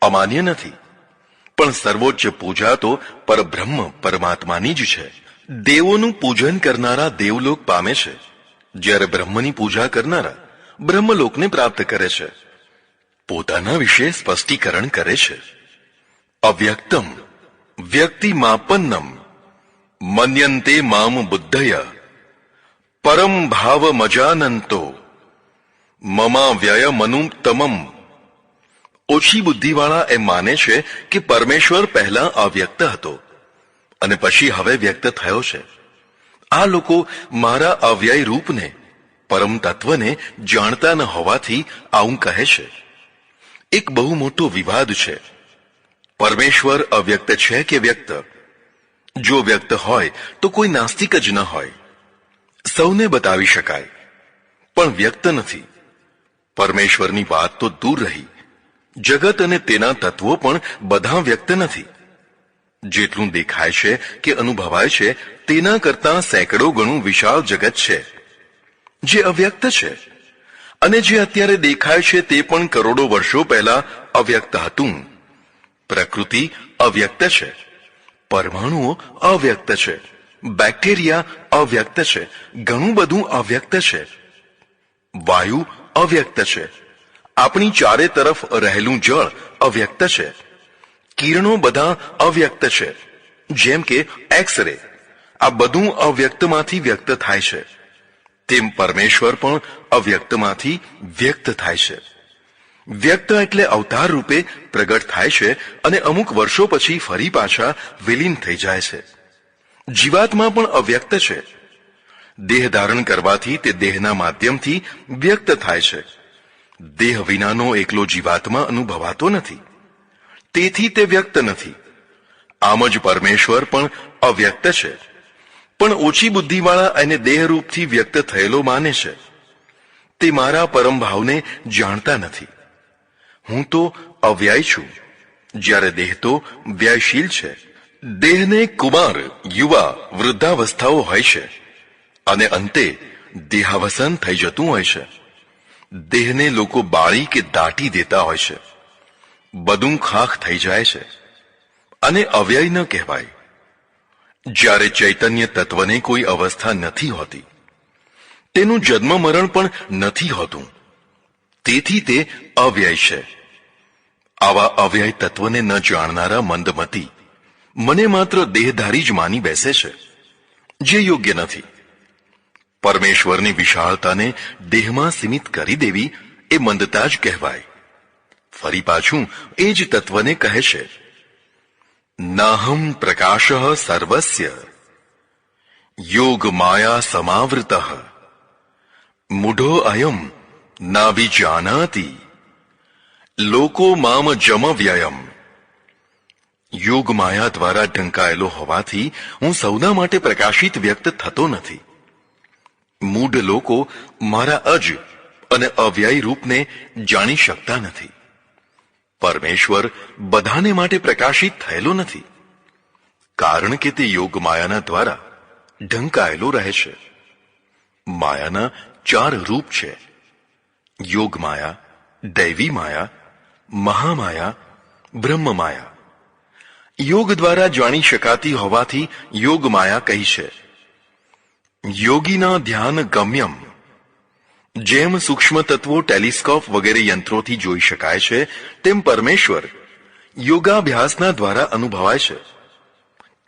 Speaker 1: અમાન્ય નથી. પણ સર્વોચ્ચ પૂજા તો પરબ્રહ્મ પરમાત્માની જ છે. દેવોનું પૂજન કરનારા દેવલોક પામે છે, જ્યારે બ્રહ્મની પૂજા કરનારા બ્રહ્મલોકને પ્રાપ્ત કરે છે. પોતાના વિશે સ્પષ્ટીકરણ કરે છે. અવ્યક્તમ વ્યક્તિમાપન્નમ મન્યન્તે મામ બુદ્ધય પરમ ભાવમજાનંતો મમાવ્યય મનુત્તમમ. ઓછી બુદ્ધિવાળા એમ માને છે કે પરમેશ્વર પહેલા અવ્યક્ત હતો અને પછી હવે વ્યક્ત થયો છે. આ લોકો મારા અવ્યય રૂપને, પરમ તત્વને જાણતા ન હોવાથી આવું કહે છે. એક બહુ મોટો વિવાદ છે. પરમેશ્વર અવ્યક્ત છે કે વ્યક્ત? જો વ્યક્ત હોય તો કોઈ નાસ્તિક જ ન હોય. સૌને બતાવી શકાય, પણ વ્યક્ત નથી. પરમેશ્વરની વાત તો દૂર રહી, જગત અને તેના તત્વો પણ બધા વ્યક્ત નથી. જેટલું દેખાય છે કે અનુભવાય છે તેના કરતાં સેંકડો ગણું વિશાળ જગત છે જે અવ્યક્ત છે, અને જે અત્યારે દેખાય છે તે પણ કરોડો વર્ષો પહેલા અવ્યક્ત હતું. પ્રકૃતિ અવ્યક્ત છે, પરમાણુઓ અવ્યક્ત છે, બેક્ટેરિયા અવ્યક્ત છે, ઘણું બધું અવ્યક્ત છે. વાયુ અવ્યક્ત છે, આપણી ચારે તરફ રહેલું જળ અવ્યક્ત છે, કિરણો બધા અવ્યક્ત છે, જેમ કે એક્સ રે. આ બધું અવ્યક્તમાંથી વ્યક્ત થાય છે. તેમ પરમેશ્વર પણ અવ્યક્તમાંથી વ્યક્ત થાય છે. વ્યક્ત એટલે અવતાર રૂપે પ્રગટ થાય છે અને અમુક વર્ષો પછી ફરી પાછા વિલીન થઈ જાય છે. જીવાત્મા પણ અવ્યક્ત છે. દેહ ધારણ કરવાથી તે દેહના માધ્યમથી વ્યક્ત થાય છે. દેહ વિનાનો એકલો જીવાત્મા અનુભવાતો નથી, તેથી તે વ્યક્ત નથી. આમ જ પરમેશ્વર પણ અવ્યક્ત છે, પણ ઓછી બુદ્ધિવાળા એને દેહરૂપથી વ્યક્ત થયેલો માને છે. તે મારા પરમ ભાવને જાણતા નથી. હું તો અવ્યય છું, જ્યારે દેહ તો વ્યયશીલ છે. દેહને કુમાર, યુવા, વૃદ્ધાવસ્થાઓ હોય છે અને અંતે દેહાવસાન થઈ જતું હોય છે. દેહને લોકો બાળી કે દાટી દેતા હોય છે. બધું ખાખ થઈ જાય છે અને અવ્યય ન કહેવાય. જ્યારે ચૈતન્ય તત્વને કોઈ અવસ્થા નથી હોતી, તેનું જન્મ મરણ પણ નથી હોતું, તેથી તે અવ્યય છે. આવા અવ્યય તત્વને ન જાણનારા મંદમતી મને માત્ર દેહધારી જ માની બેસે છે, જે યોગ્ય નથી. પરમેશ્વરની વિશાળતાને દેહમાં સીમિત કરી દેવી એ મંદતા જ કહેવાય. ફરી પાછું એ જ તત્વને કહે છે, નાહમ પ્રકાશઃ સર્વસ્ય યોગ માયા સમાવૃતઃ મૂઢો અયમ નાવિજાનાતિ લોકો મામ જમ વ્યયમ. યોગ માયા દ્વારા ઢંકાયેલો હોવાથી હું સૌના માટે પ્રકાશિત વ્યક્ત થતો નથી. મૂઢ લોકો મારા અજ અને અવ્યય રૂપને જાણી શકતા નથી. પરમેશ્વર બધાને માટે પ્રકાશિત થયેલો નથી, કારણ કે તે યોગ માયાના દ્વારા ઢંકાયેલો રહે છે. માયાના 4 રૂપ છે: યોગ માયા, દૈવી માયા, મહામાયા, બ્રહ્મ માયા. યોગ દ્વારા જાણી શકાતી હોવાથી યોગ માયા કહી છે. યોગીના ધ્યાન ગમ્યમ. જેમ સૂક્ષ્મ તત્વો ટેલિસ્કોપ વગેરે યંત્રોથી જોઈ શકાય છે, તેમ પરમેશ્વર યોગાભ્યાસના દ્વારા અનુભવાય છે,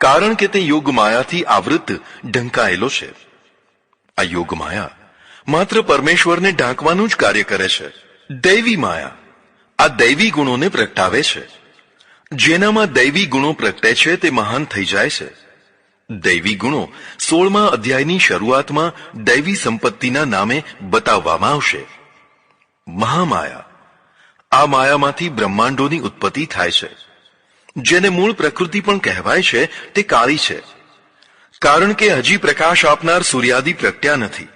Speaker 1: કારણ કે તે યોગ માયાથી આવૃત ઢંકાયેલો છે. આ યોગ માયા માત્ર પરમેશ્વરને ઢાંકવાનું જ કાર્ય કરે છે. દૈવી માયા આ દૈવી ગુણોને પ્રગટાવે છે. જેનામાં દૈવી ગુણો પ્રગટે છે તે મહાન થઈ જાય છે. દૈવી ગુણો 16મા અધ્યાયની શરૂઆતમાં દૈવી સંપત્તિના નામે બતાવવામાં આવશે. મહામાયા આ માયામાંથી બ્રહ્માંડોની ઉત્પત્તિ થાય છે. જેને મૂળ પ્રકૃતિ પણ કહેવાય છે, તે કાળી છે, કારણ કે હજી પ્રકાશ આપનાર સૂર્યાદિ પ્રગટ્યા નથી.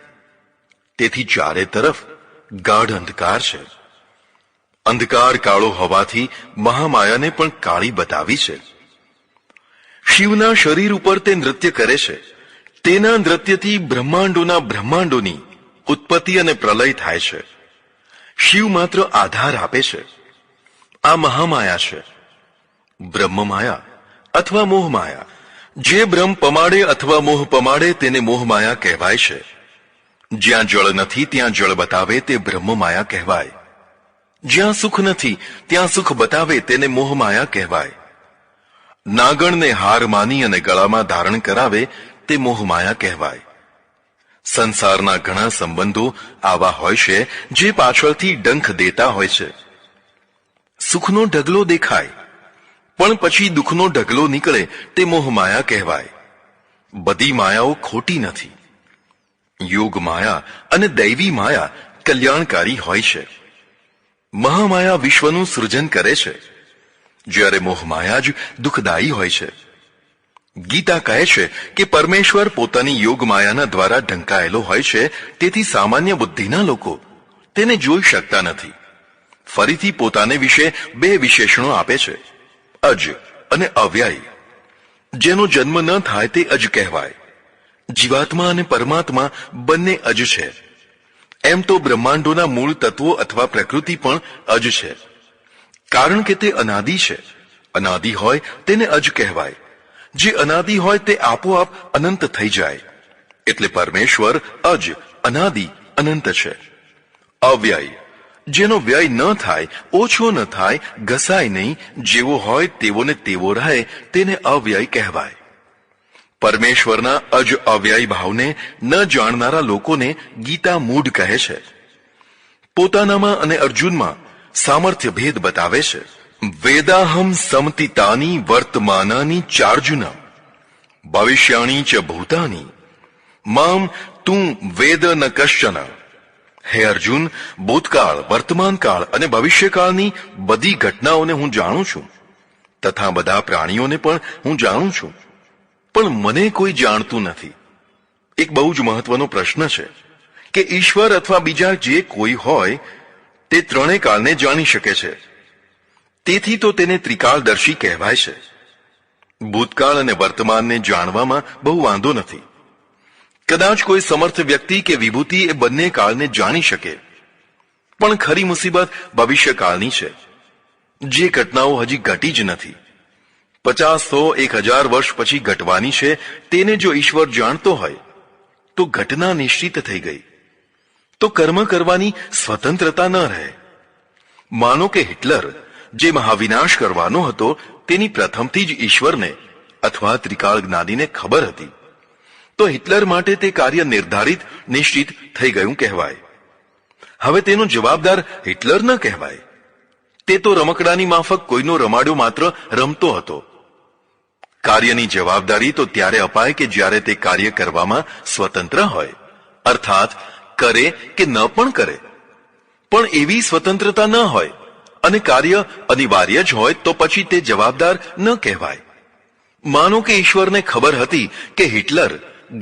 Speaker 1: તેથી ચારે તરફ ગાઢ અંધકાર છે. અંધકાર કાળો હોવાથી મહામાયાને પણ કાળી બતાવી છે. શિવના શરીર ઉપર તે નૃત્ય કરે છે. તેના નૃત્યથી બ્રહ્માંડોની ઉત્પત્તિ અને પ્રલય થાય છે. શિવ માત્ર આધાર આપે છે. આ મહામાયા છે. બ્રહ્મમાયા અથવા મોહમાયા. જે બ્રહ્મ પમાડે અથવા મોહ પમાડે તેને મોહમાયા કહેવાય છે. જ્યાં જળ નથી ત્યાં જળ બતાવે તે બ્રહ્મમાયા કહેવાય. જ્યાં સુખ નથી ત્યાં સુખ બતાવે તેને મોહમાયા કહેવાય. નાગણને હાર માની અને ગળામાં ધારણ કરાવે તે મોહમાયા કહેવાય. સંસારના ઘણા સંબંધો આવા હોય છે જે પાછળથી ડંખ દેતા હોય છે. સુખનો ઢગલો દેખાય, પણ પછી દુઃખનો ઢગલો નીકળે તે મોહમાયા કહેવાય. બધી માયાઓ ખોટી નથી. યોગ માયા અને દૈવી માયા કલ્યાણકારી હોય છે. મહામાયા વિશ્વનું સૃજન કરે છે, જ્યારે મોહમાયા જ દુઃખદાયી હોય છે. ગીતા કહે છે કે પરમેશ્વર પોતાની યોગ માયાના દ્વારા ઢંકાયેલો હોય છે, તેથી સામાન્ય બુદ્ધિના લોકો તેને જોઈ શકતા નથી. ફરીથી પોતાને વિશે 2 વિશેષણો આપે છે: અજ અને અવ્યય. જેનો જન્મ ન થાય તે અજ કહેવાય. જીવાત્મા અને પરમાત્મા બંને અજ છે. એમ તો બ્રહ્માંડોના મૂળ તત્વો અથવા પ્રકૃતિ પણ અજ છે, કારણ કે તે અનાદિ છે. અનાદિ હોય તેને અજ કહેવાય. જે અનાદિ હોય તે આપોઆપ અનંત થઈ જાય. એટલે પરમેશ્વર અજ, અનાદિ, અનંત છે. અવ્યય જેનો વ્યય ન થાય, ઓછો ન થાય, ઘસાય નહીં, જેવો હોય તેવો ને તેવો રહે તેને અવ્યય કહેવાય. પરમેશ્વરના અજ અવ્યય ભાવને ન જાણનારા લોકોને ગીતા મૂઢ કહે છે. પોતાનામાં અને અર્જુનમાં સામર્થ્ય ભેદ બતાવે છે. વેદાહમ સમતિતાની વર્તમાનાની ચાર્જુન ભવિષ્યાણી ચ ભૂતાની મામ તું વેદ ન કશ્ચન. હે અર્જુન, ભૂતકાળ, વર્તમાનકાળ અને ભવિષ્યકાળની બધી ઘટનાઓને હું જાણું છું તથા બધા પ્રાણીઓને પણ હું જાણું છું, પણ મને કોઈ જાણતું નથી. એક બહુ જ મહત્વનો પ્રશ્ન છે કે ઈશ્વર અથવા બીજા જે કોઈ હોય તે ત્રણેય કાળને જાણી શકે છે. તેથી તો તેને ત્રિકાળદર્શી કહેવાય છે. ભૂતકાળ અને વર્તમાનને જાણવામાં બહુ વાંધો નથી. કદાચ કોઈ સમર્થ વ્યક્તિ કે વિભૂતિ એ બંને કાળને જાણી શકે, પણ ખરી મુસીબત ભવિષ્યકાળની છે, જે ઘટનાઓ હજી ઘટી જ નથી. 50, 100, 1000 વર્ષ પછી ઘટવાની છે તેને જો ઈશ્વર જાણતો હોય તો ઘટના નિશ્ચિત થઈ ગઈ, તો કર્મ કરવાની સ્વતંત્રતા ન રહે. માનો કે હિટલર જે મહાવિનાશ કરવાનો હતો તેની પ્રથમથી જ ઈશ્વરને અથવા ત્રિકાળ જ્ઞાનીને ખબર હતી, તો હિટલર માટે તે કાર્ય નિર્ધારિત નિશ્ચિત થઈ ગયું કહેવાય. હવે તેનો જવાબદાર હિટલર ન કહેવાય. તે તો રમકડાની માફક કોઈનો રમાડો માત્ર રમતો હતો. કાર્યની જવાબદારી તો ત્યારે અપાય કે જ્યારે તે કાર્ય કરવામાં સ્વતંત્ર હોય, અર્થાત કરે કે ન પણ કરે. પણ એવી સ્વતંત્રતા ન હોય અને કાર્ય અનિવાર્ય જ હોય તો પછી તે જવાબદાર ન કહેવાય. માનો કે ઈશ્વરને ખબર હતી કે હિટલર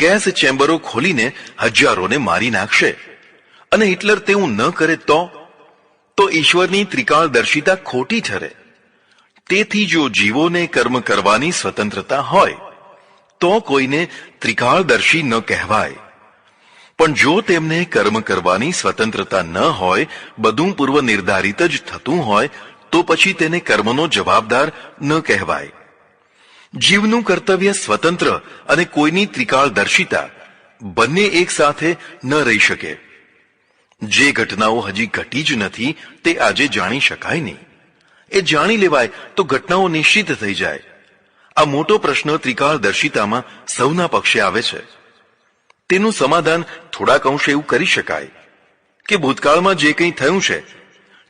Speaker 1: ગેસ ચેમ્બરો ખોલીને હજારોને મારી નાખશે અને હિટલર તેવું ન કરે તો ઈશ્વરની ત્રિકાળદર્શિતા ખોટી ઠરે. તેથી જો જીવોને કર્મ કરવાની સ્વતંત્રતા હોય તો કોઈને ત્રિકાળદર્શી ન કહેવાય. પણ જો તેમને કર્મ કરવાની સ્વતંત્રતા ન હોય, બધું પૂર્વ નિર્ધારિત જ થતું હોય, તો પછી તેને કર્મનો જવાબદાર ન કહેવાય. જીવનું કર્તવ્ય સ્વતંત્ર અને કોઈની ત્રિકાળદર્શિતા બંને એક સાથે ન રહી શકે. જે ઘટનાઓ હજી ઘટી જ નથી તે આજે જાણી શકાય નહીં. એ જાણી લેવાય તો ઘટનાઓ નિશ્ચિત થઈ જાય. આ મોટો પ્રશ્ન ત્રિકાળદર્શિતામાં સૌના પક્ષે આવે છે. તેનું સમાધાન થોડાક અંશે એવું કરી શકાય કે ભૂતકાળમાં જે કંઈ થયું છે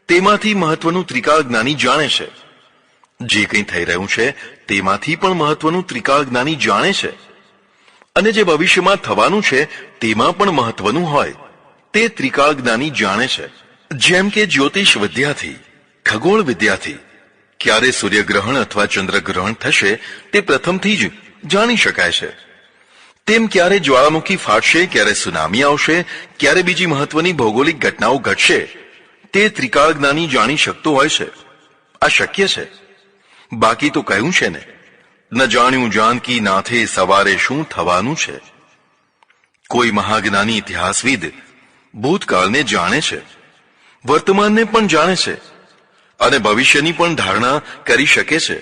Speaker 1: તેમાંથી મહત્વનું ત્રિકાળ જ્ઞાની જાણે છે. જે કંઈ થઈ રહ્યું છે તેમાંથી પણ મહત્વનું ત્રિકાળ જ્ઞાની જાણે છે. અને જે ભવિષ્યમાં થવાનું છે તેમાં પણ મહત્વનું હોય તે ત્રિકાળ જ્ઞાની જાણે છે. જેમ કે જ્યોતિષ વિદ્યાથી, ખગોળ વિદ્યાથી ક્યારે સૂર્યગ્રહણ અથવા ચંદ્રગ્રહણ થશે તે પ્રથમથી જ જાણી શકાય છે. તેમ ક્યારે જ્વાળામુખી ફાટશે, ક્યારે સુનામી આવશે, ક્યારે બીજી મહત્વની ભૌગોલિક ઘટનાઓ ઘટશે તે ત્રિકાળ જ્ઞાની જાણી શકતો હોય છે. આ શક્ય છે. બાકી તો કહ્યું છે ને, ન જાણ્યું જાનકી નાથે સવારે શું થવાનું છે. કોઈ મહાજ્ઞાની ઇતિહાસવિદ ભૂતકાળને જાણે છે, વર્તમાનને પણ જાણે છે અને ભવિષ્યની પણ ધારણા કરી શકે છે.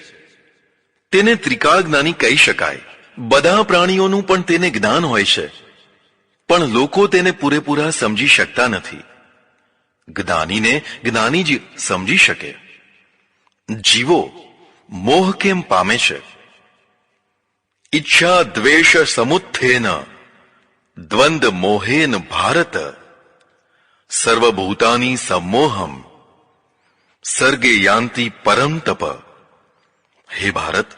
Speaker 1: તેને ત્રિકાળ જ્ઞાની કહી શકાય. બધા પ્રાણીઓનું પણ તેને જ્ઞાન હોય છે, પણ લોકો તેને પૂરેપૂરા સમજી શકતા નથી. જ્ઞાનીને જ્ઞાની જ સમજી શકે. જીવો મોહ કેમ પામે છે? ઈચ્છા દ્વેષ સમુત્થેન દ્વંદ મોહેન ભારત સર્વભૂતાની સમોહમ સર્ગે યાંતિ પરમ તપ. હે ભારત,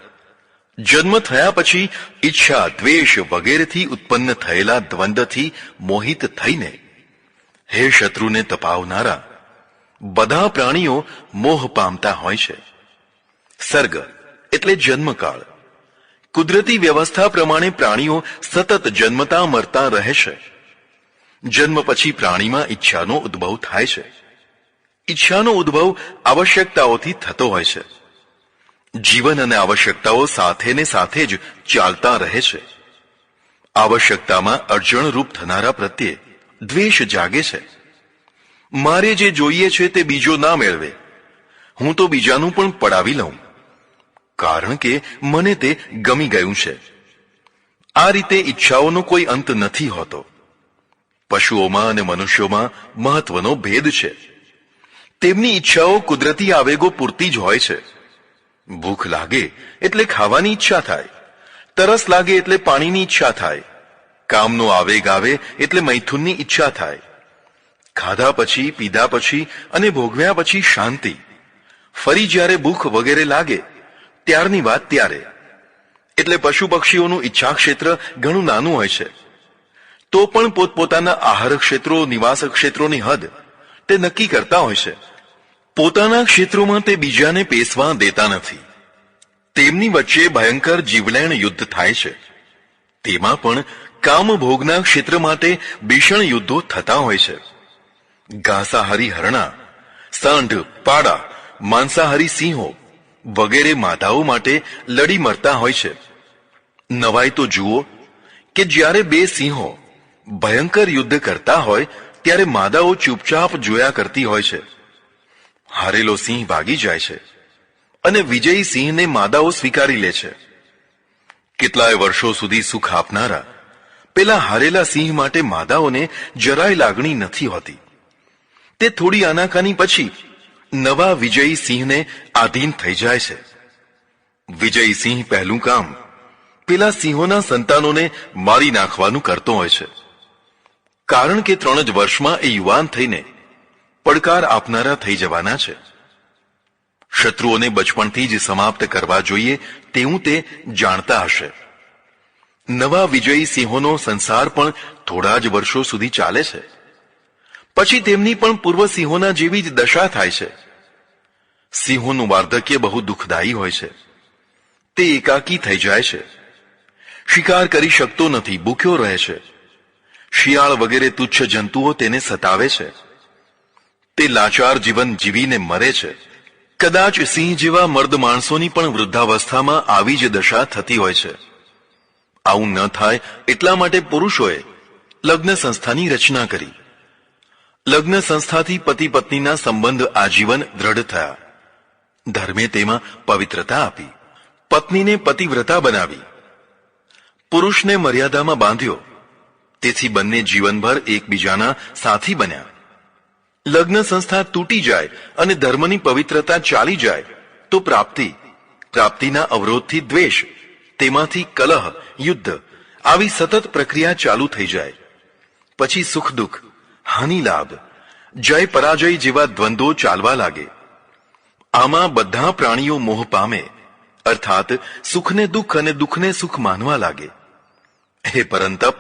Speaker 1: જન્મ થયા પછી ઈચ્છા દ્વેષ વગેરેથી ઉત્પન્ન થયેલા દ્વંદથી મોહિત થઈને હે શત્રુને તપાવનારા બધા પ્રાણીઓ મોહ પામતા હોય છે. સર્ગ એટલે જન્મકાળ. કુદરતી વ્યવસ્થા પ્રમાણે પ્રાણીઓ સતત જન્મતા મરતા રહે છે. જન્મ પછી પ્રાણીમાં ઈચ્છાનો ઉદ્ભવ થાય છે. ઈચ્છાનો ઉદ્ભવ આવશ્યકતાઓથી થતો હોય છે. જીવન અને આવશ્યકતાઓ સાથે ને સાથે જ ચાલતા રહે છે. આવશ્યકતામાં અડચણરૂપ થનારા પ્રત્યે દ્વેષ જાગે છે. મારે જે જોઈએ છે તે બીજો ના મેળવે, હું તો બીજાનું પણ પડાવી લઉં, કારણ કે મને તે ગમી ગયું છે. આ રીતે ઈચ્છાઓનો કોઈ અંત નથી હોતો. પશુઓમાં અને મનુષ્યોમાં મહત્વનો ભેદ છે. તેમની ઈચ્છાઓ કુદરતી આવેગો પૂરતી જ હોય છે. ભૂખ લાગે એટલે ખાવાની ઈચ્છા થાય, તરસ લાગે એટલે પાણીની ઈચ્છા થાય, કામનો આવેગ આવે એટલે મૈથુનની ઈચ્છા થાય, ખાધા પછી પીધા પછી અને ભોગવ્યા પછી શાંતિ, ફરી જ્યારે ભૂખ વગેરે લાગે ત્યારની વાત ત્યારે. એટલે પશુ પક્ષીઓનું ઈચ્છા ક્ષેત્ર ઘણું નાનું હોય છે, તો પણ પોતપોતાના આહાર ક્ષેત્રો, નિવાસ ક્ષેત્રોની હદ તે નક્કી કરતા હોય છે. પોતાના ક્ષેત્રોમાં તે બીજાને પેસવા દેતા નથી. તેમની વચ્ચે ભયંકર જીવલેણ યુદ્ધ થાય છે. તેમાં પણ કામભોગના ક્ષેત્ર માટે ભીષણ યુદ્ધો થતા હોય છે. ઘાસાહારી હરણા, સાંઢ, પાડા, માંસાહારી સિંહો વગેરે માદાઓ માટે લડી મરતા હોય છે. નવાઈ તો જુઓ કે જ્યારે બે સિંહો ભયંકર યુદ્ધ કરતા હોય ત્યારે માદાઓ ચૂપચાપ જોયા કરતી હોય છે. હારેલો સિંહ ભાગી જાય છે અને વિજયી સિંહને માદાઓ સ્વીકારી લે છે. કેટલાય વર્ષો સુધી સુખ આપનારા પેલા હારેલા સિંહ માટે માદાઓને જરાય લાગણી નથી હોતી. તે થોડી આનાકાની પછી નવા વિજયી સિંહને આધીન થઈ જાય છે. વિજયી સિંહ પહેલું કામ પેલા સિંહોના સંતાનોને મારી નાખવાનું કરતો હોય છે. કારણ કે 3 જ વર્ષમાં એ યુવાન થઈને પડકાર આપનારા થઈ જવાના છે. શત્રુઓને બચપણથી જ સમાપ્ત કરવા જોઈએ તેવું તે જાણતા હશે. નવા વિજયી સિંહોનો સંસાર પણ થોડા જ વર્ષો સુધી ચાલે છે. પછી તેમની પણ પૂર્વ સિંહોના જેવી જ દશા થાય છે. સિંહોનું વાર્ધક્ય બહુ દુઃખદાયી હોય છે. તે એકાકી થઈ જાય છે. શિકાર કરી શકતો નથી, ભૂખ્યો રહે છે. શિયાળ વગેરે તુચ્છ જંતુઓ તેને સતાવે છે. તે લાચાર જીવન જીવીને મરે છે. કદાચ સિંહ જેવા મર્દ માણસોની પણ વૃદ્ધાવસ્થામાં આવી જ દશા થતી હોય છે. આવું ન થાય એટલા માટે પુરુષોએ લગ્ન સંસ્થાની રચના કરી. લગ્ન સંસ્થાથી પતિ પત્નીના સંબંધ આજીવન દ્રઢ થયા. ધર્મે તેમાં પવિત્રતા આપી. પત્નીને પતિવ્રતા બનાવી. પુરુષને મર્યાદામાં બાંધ્યો. તેથી બંને જીવનભર એકબીજાના સાથી બન્યા. લગ્ન સંસ્થા તૂટી જાય અને ધર્મની પવિત્રતા ચાલી જાય તો પ્રાપ્તિના અવરોધથી દ્વેષ, તેમાંથી કલહ, યુદ્ધ આવી સતત પ્રક્રિયા ચાલુ થઈ જાય. પછી સુખ દુઃખ, હાનિ લાભ, જય પરાજય જેવા દ્વંદ્વો ચાલવા લાગે. આમાં બધા પ્રાણીઓ મોહ પામે, અર્થાત સુખને દુઃખ અને દુઃખને સુખ માનવા લાગે. હે પરંતપ,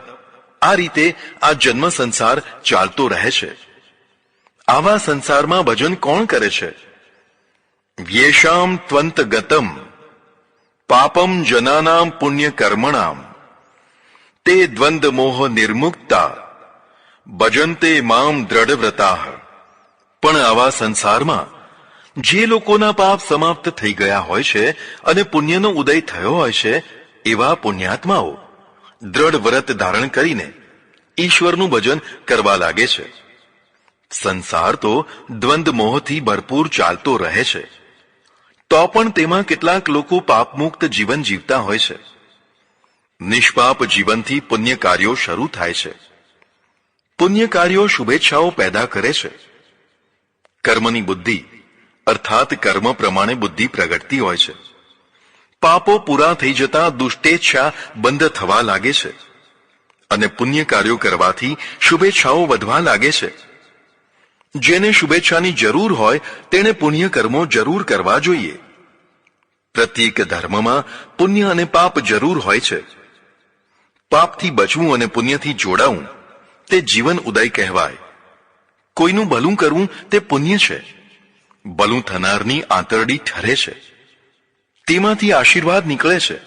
Speaker 1: આ રીતે આ જન્મ સંસાર ચાલતો રહે છે. આવા સંસારમાં ભજન કોણ કરે છે? વ્યેષામ ત્વંત ગતમ પાપમ જનાનામ પુણ્ય કર્મણામ તે દ્વંદ મોહ નિર્મુક્તા ભજન્તે મામ દ્રઢવ્રતાઃ. પણ આવા સંસારમાં જે લોકોના પાપ સમાપ્ત થઈ ગયા હોય છે અને પુણ્યનો ઉદય થયો હોય છે એવા પુણ્યાત્માઓ દ્રઢ વ્રત ધારણ કરીને ઈશ્વરનું ભજન કરવા લાગે છે. સંસાર તો દ્વંદ મોહથી ભરપૂર ચાલતો રહે છે. તો પણ તેમાં કેટલાક લોકો પાપમુક્ત જીવન જીવતા હોય છે. નિષ્પાપ જીવનથી પુણ્ય કાર્યો શરૂ થાય છે. પુણ્ય કાર્યો શુભેચ્છાઓ પેદા કરે છે. કર્મની બુદ્ધિ અર્થાત કર્મ પ્રમાણે બુદ્ધિ પ્રગટતી હોય છે. પાપો પૂરા થઈ જતા દુષ્ટેચ્છા બંધ થવા લાગે છે અને પુણ્ય કાર્યો કરવાથી શુભેચ્છાઓ વધવા લાગે છે. જેને શુભેચ્છાની જરૂર હોય તેણે પુણ્ય કર્મો જરૂર કરવા જોઈએ. પ્રત્યેક ધર્મમાં પુણ્ય અને પાપ જરૂર હોય છે. પાપથી બચવું અને પુણ્યથી જોડાવું તે જીવન ઉદય કહેવાય. કોઈનું ભલું કરવું તે પુણ્ય છે. ભલું થનારની આંતરડી ઠરે છે. તેમાંથી આશીર્વાદ નીકળે છે.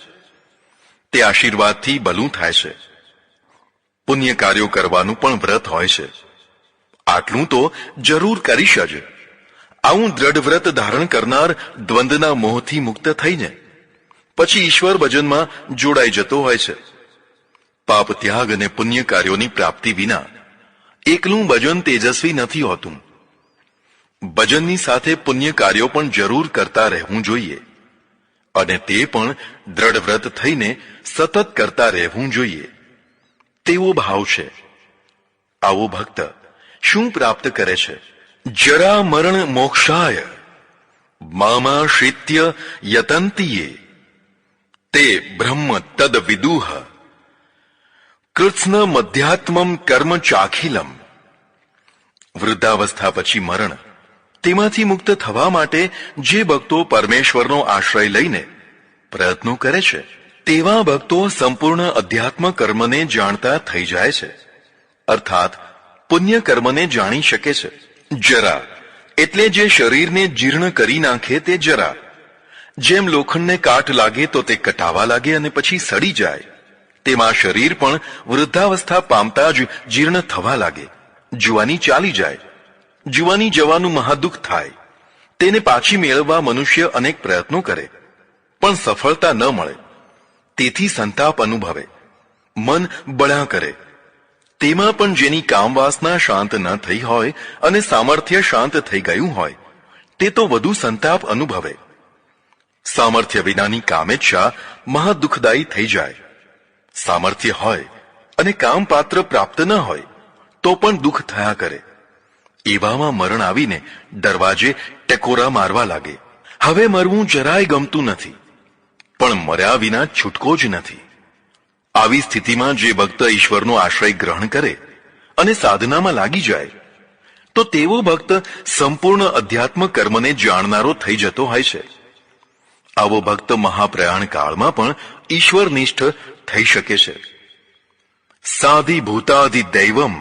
Speaker 1: તે આશીર્વાદથી ભલું થાય છે. પુણ્ય કાર્યો કરવાનું પણ વ્રત હોય છે. આટલું તો જરૂર કરીશ જ. આવું દ્રઢ વ્રત ધારણ કરનાર દ્વંદના મોહથી મુક્ત થઈને પછી ઈશ્વર ભજનમાં જોડાઈ જતો હોય છે. પાપ ત્યાગ અને પુણ્ય કાર્યોની પ્રાપ્તિ વિના એકલું ભજન તેજસ્વી નથી હોતું. ભજનની સાથે પુણ્ય કાર્યો પણ જરૂર કરતા રહેવું જોઈએ અને તે પણ દ્રઢ વ્રત થઈને સતત કરતા રહેવું જોઈએ. તેવો ભાવ છે. આવો ભક્ત શું પ્રાપ્ત કરે છે? જરા મરણ મોક્ષાય મામાશ્રિત્ય યતંતિ યે તે બ્રહ્મ તદ વિદુહ કૃત્સ્ન મધ્યાત્મમ કર્મ ચાખિલમ. વૃદ્ધાવસ્થા પછી મરણ, તેમાંથી મુક્ત થવા માટે જે ભક્તો પરમેશ્વરનો આશ્રય લઈને પ્રયત્નો કરે છે, તેવા ભક્તો સંપૂર્ણ અધ્યાત્મ કર્મને જાણતા થઈ જાય છે, અર્થાત પુણ્ય કર્મને જાણી શકે છે. જરા એટલે જે શરીરને જીર્ણ કરી નાખે તે જરા. જેમ લોખંડને કાટ લાગે તો તે કટાવા લાગે અને પછી સડી જાય, તેમાં શરીર પણ વૃદ્ધાવસ્થા પામતા જ જીર્ણ થવા લાગે, જુવાની ચાલી જાય. જુવાની જવાનું મહાદુઃખ થાય. તેને પાછી મેળવવા મનુષ્ય અનેક પ્રયત્નો કરે, પણ સફળતા ન મળે. તેથી સંતાપ અનુભવે, મન બળા કરે. તેમાં પણ જેની કામવાસના શાંત ન થઈ હોય અને સામર્થ્ય શાંત થઈ ગયું હોય, તે તો વધુ સંતાપ અનુભવે. સામર્થ્ય વિનાની કામેચ્છા મહાદુઃખદાયી થઈ જાય. સામર્થ્ય હોય અને કામ પાત્ર પ્રાપ્ત ન હોય તો પણ દુઃખ થયા કરે. એવામાં મરણ આવીને દરવાજે ટકોરા મારવા લાગે. હવે મરવું જરાય ગમતું નથી, પણ મર્યા વિના છૂટકો જ નથી. આવી સ્થિતિમાં જે ભક્ત ઈશ્વરનો આશ્રય ગ્રહણ કરે અને સાધનામાં લાગી જાય, તો તેવો ભક્ત સંપૂર્ણ અધ્યાત્મ કર્મને જાણનારો થઈ જતો હોય છે. આવો ભક્ત મહાપ્રયાણ કાળમાં પણ ઈશ્વરનિષ્ઠ થઈ શકે છે. સાધિ ભૂતાધિ દૈવમ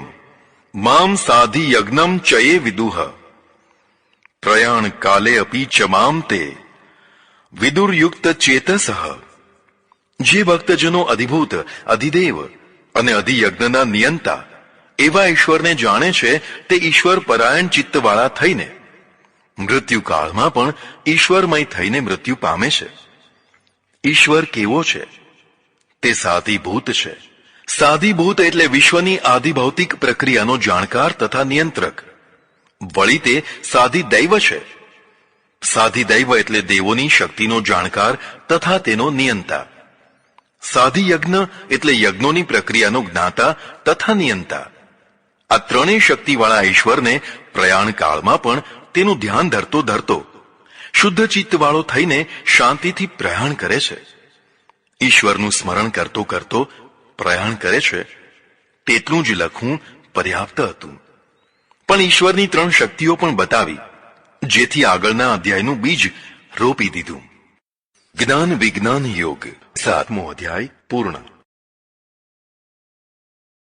Speaker 1: મામ સાધિ યજ્ઞમ ચયે વિદુહ પ્રયાણ કાલે અપી ચ મામ તે વિદુર્યુક્ત ચેતસઃ. જે ભક્તજનો અધિભૂત, અધિદેવ અને અધિયજ્ઞના નિયંતા એવા ઈશ્વરને જાણે છે, તે ઈશ્વર પરાયણ ચિત્તવાળા થઈને મૃત્યુકાળમાં પણ ઈશ્વરમય થઈને મૃત્યુ પામે છે. ઈશ્વર કેવો છે? તે સાધિભૂત છે. સાધિભૂત એટલે વિશ્વની આધિભૌતિક પ્રક્રિયાનો જાણકાર તથા નિયંત્રક. વળી તે સાધિદૈવ છે. સાધિદૈવ એટલે દેવોની શક્તિનો જાણકાર તથા તેનો નિયંતા. સાધિયજ્ઞ એટલે યજ્ઞોની પ્રક્રિયાનો જ્ઞાતા તથા નિયંતા. આ ત્રણેય શક્તિવાળા ઈશ્વરને પ્રયાણ કાળમાં પણ તેનું ધ્યાન ધરતો ધરતો શુદ્ધ ચિત્તવાળો થઈને શાંતિથી પ્રયાણ કરે છે. ઈશ્વરનું સ્મરણ કરતો કરતો પ્રયાણ કરે છે. તેટલું જ લખવું પર્યાપ્ત હતું, પણ ઈશ્વરની ત્રણ શક્તિઓ પણ બતાવી, જેથી આગળના અધ્યાયનું બીજ રોપી દીધું. જ્ઞાન વિજ્ઞાન યોગ 7મો અધ્યાય પૂર્ણ.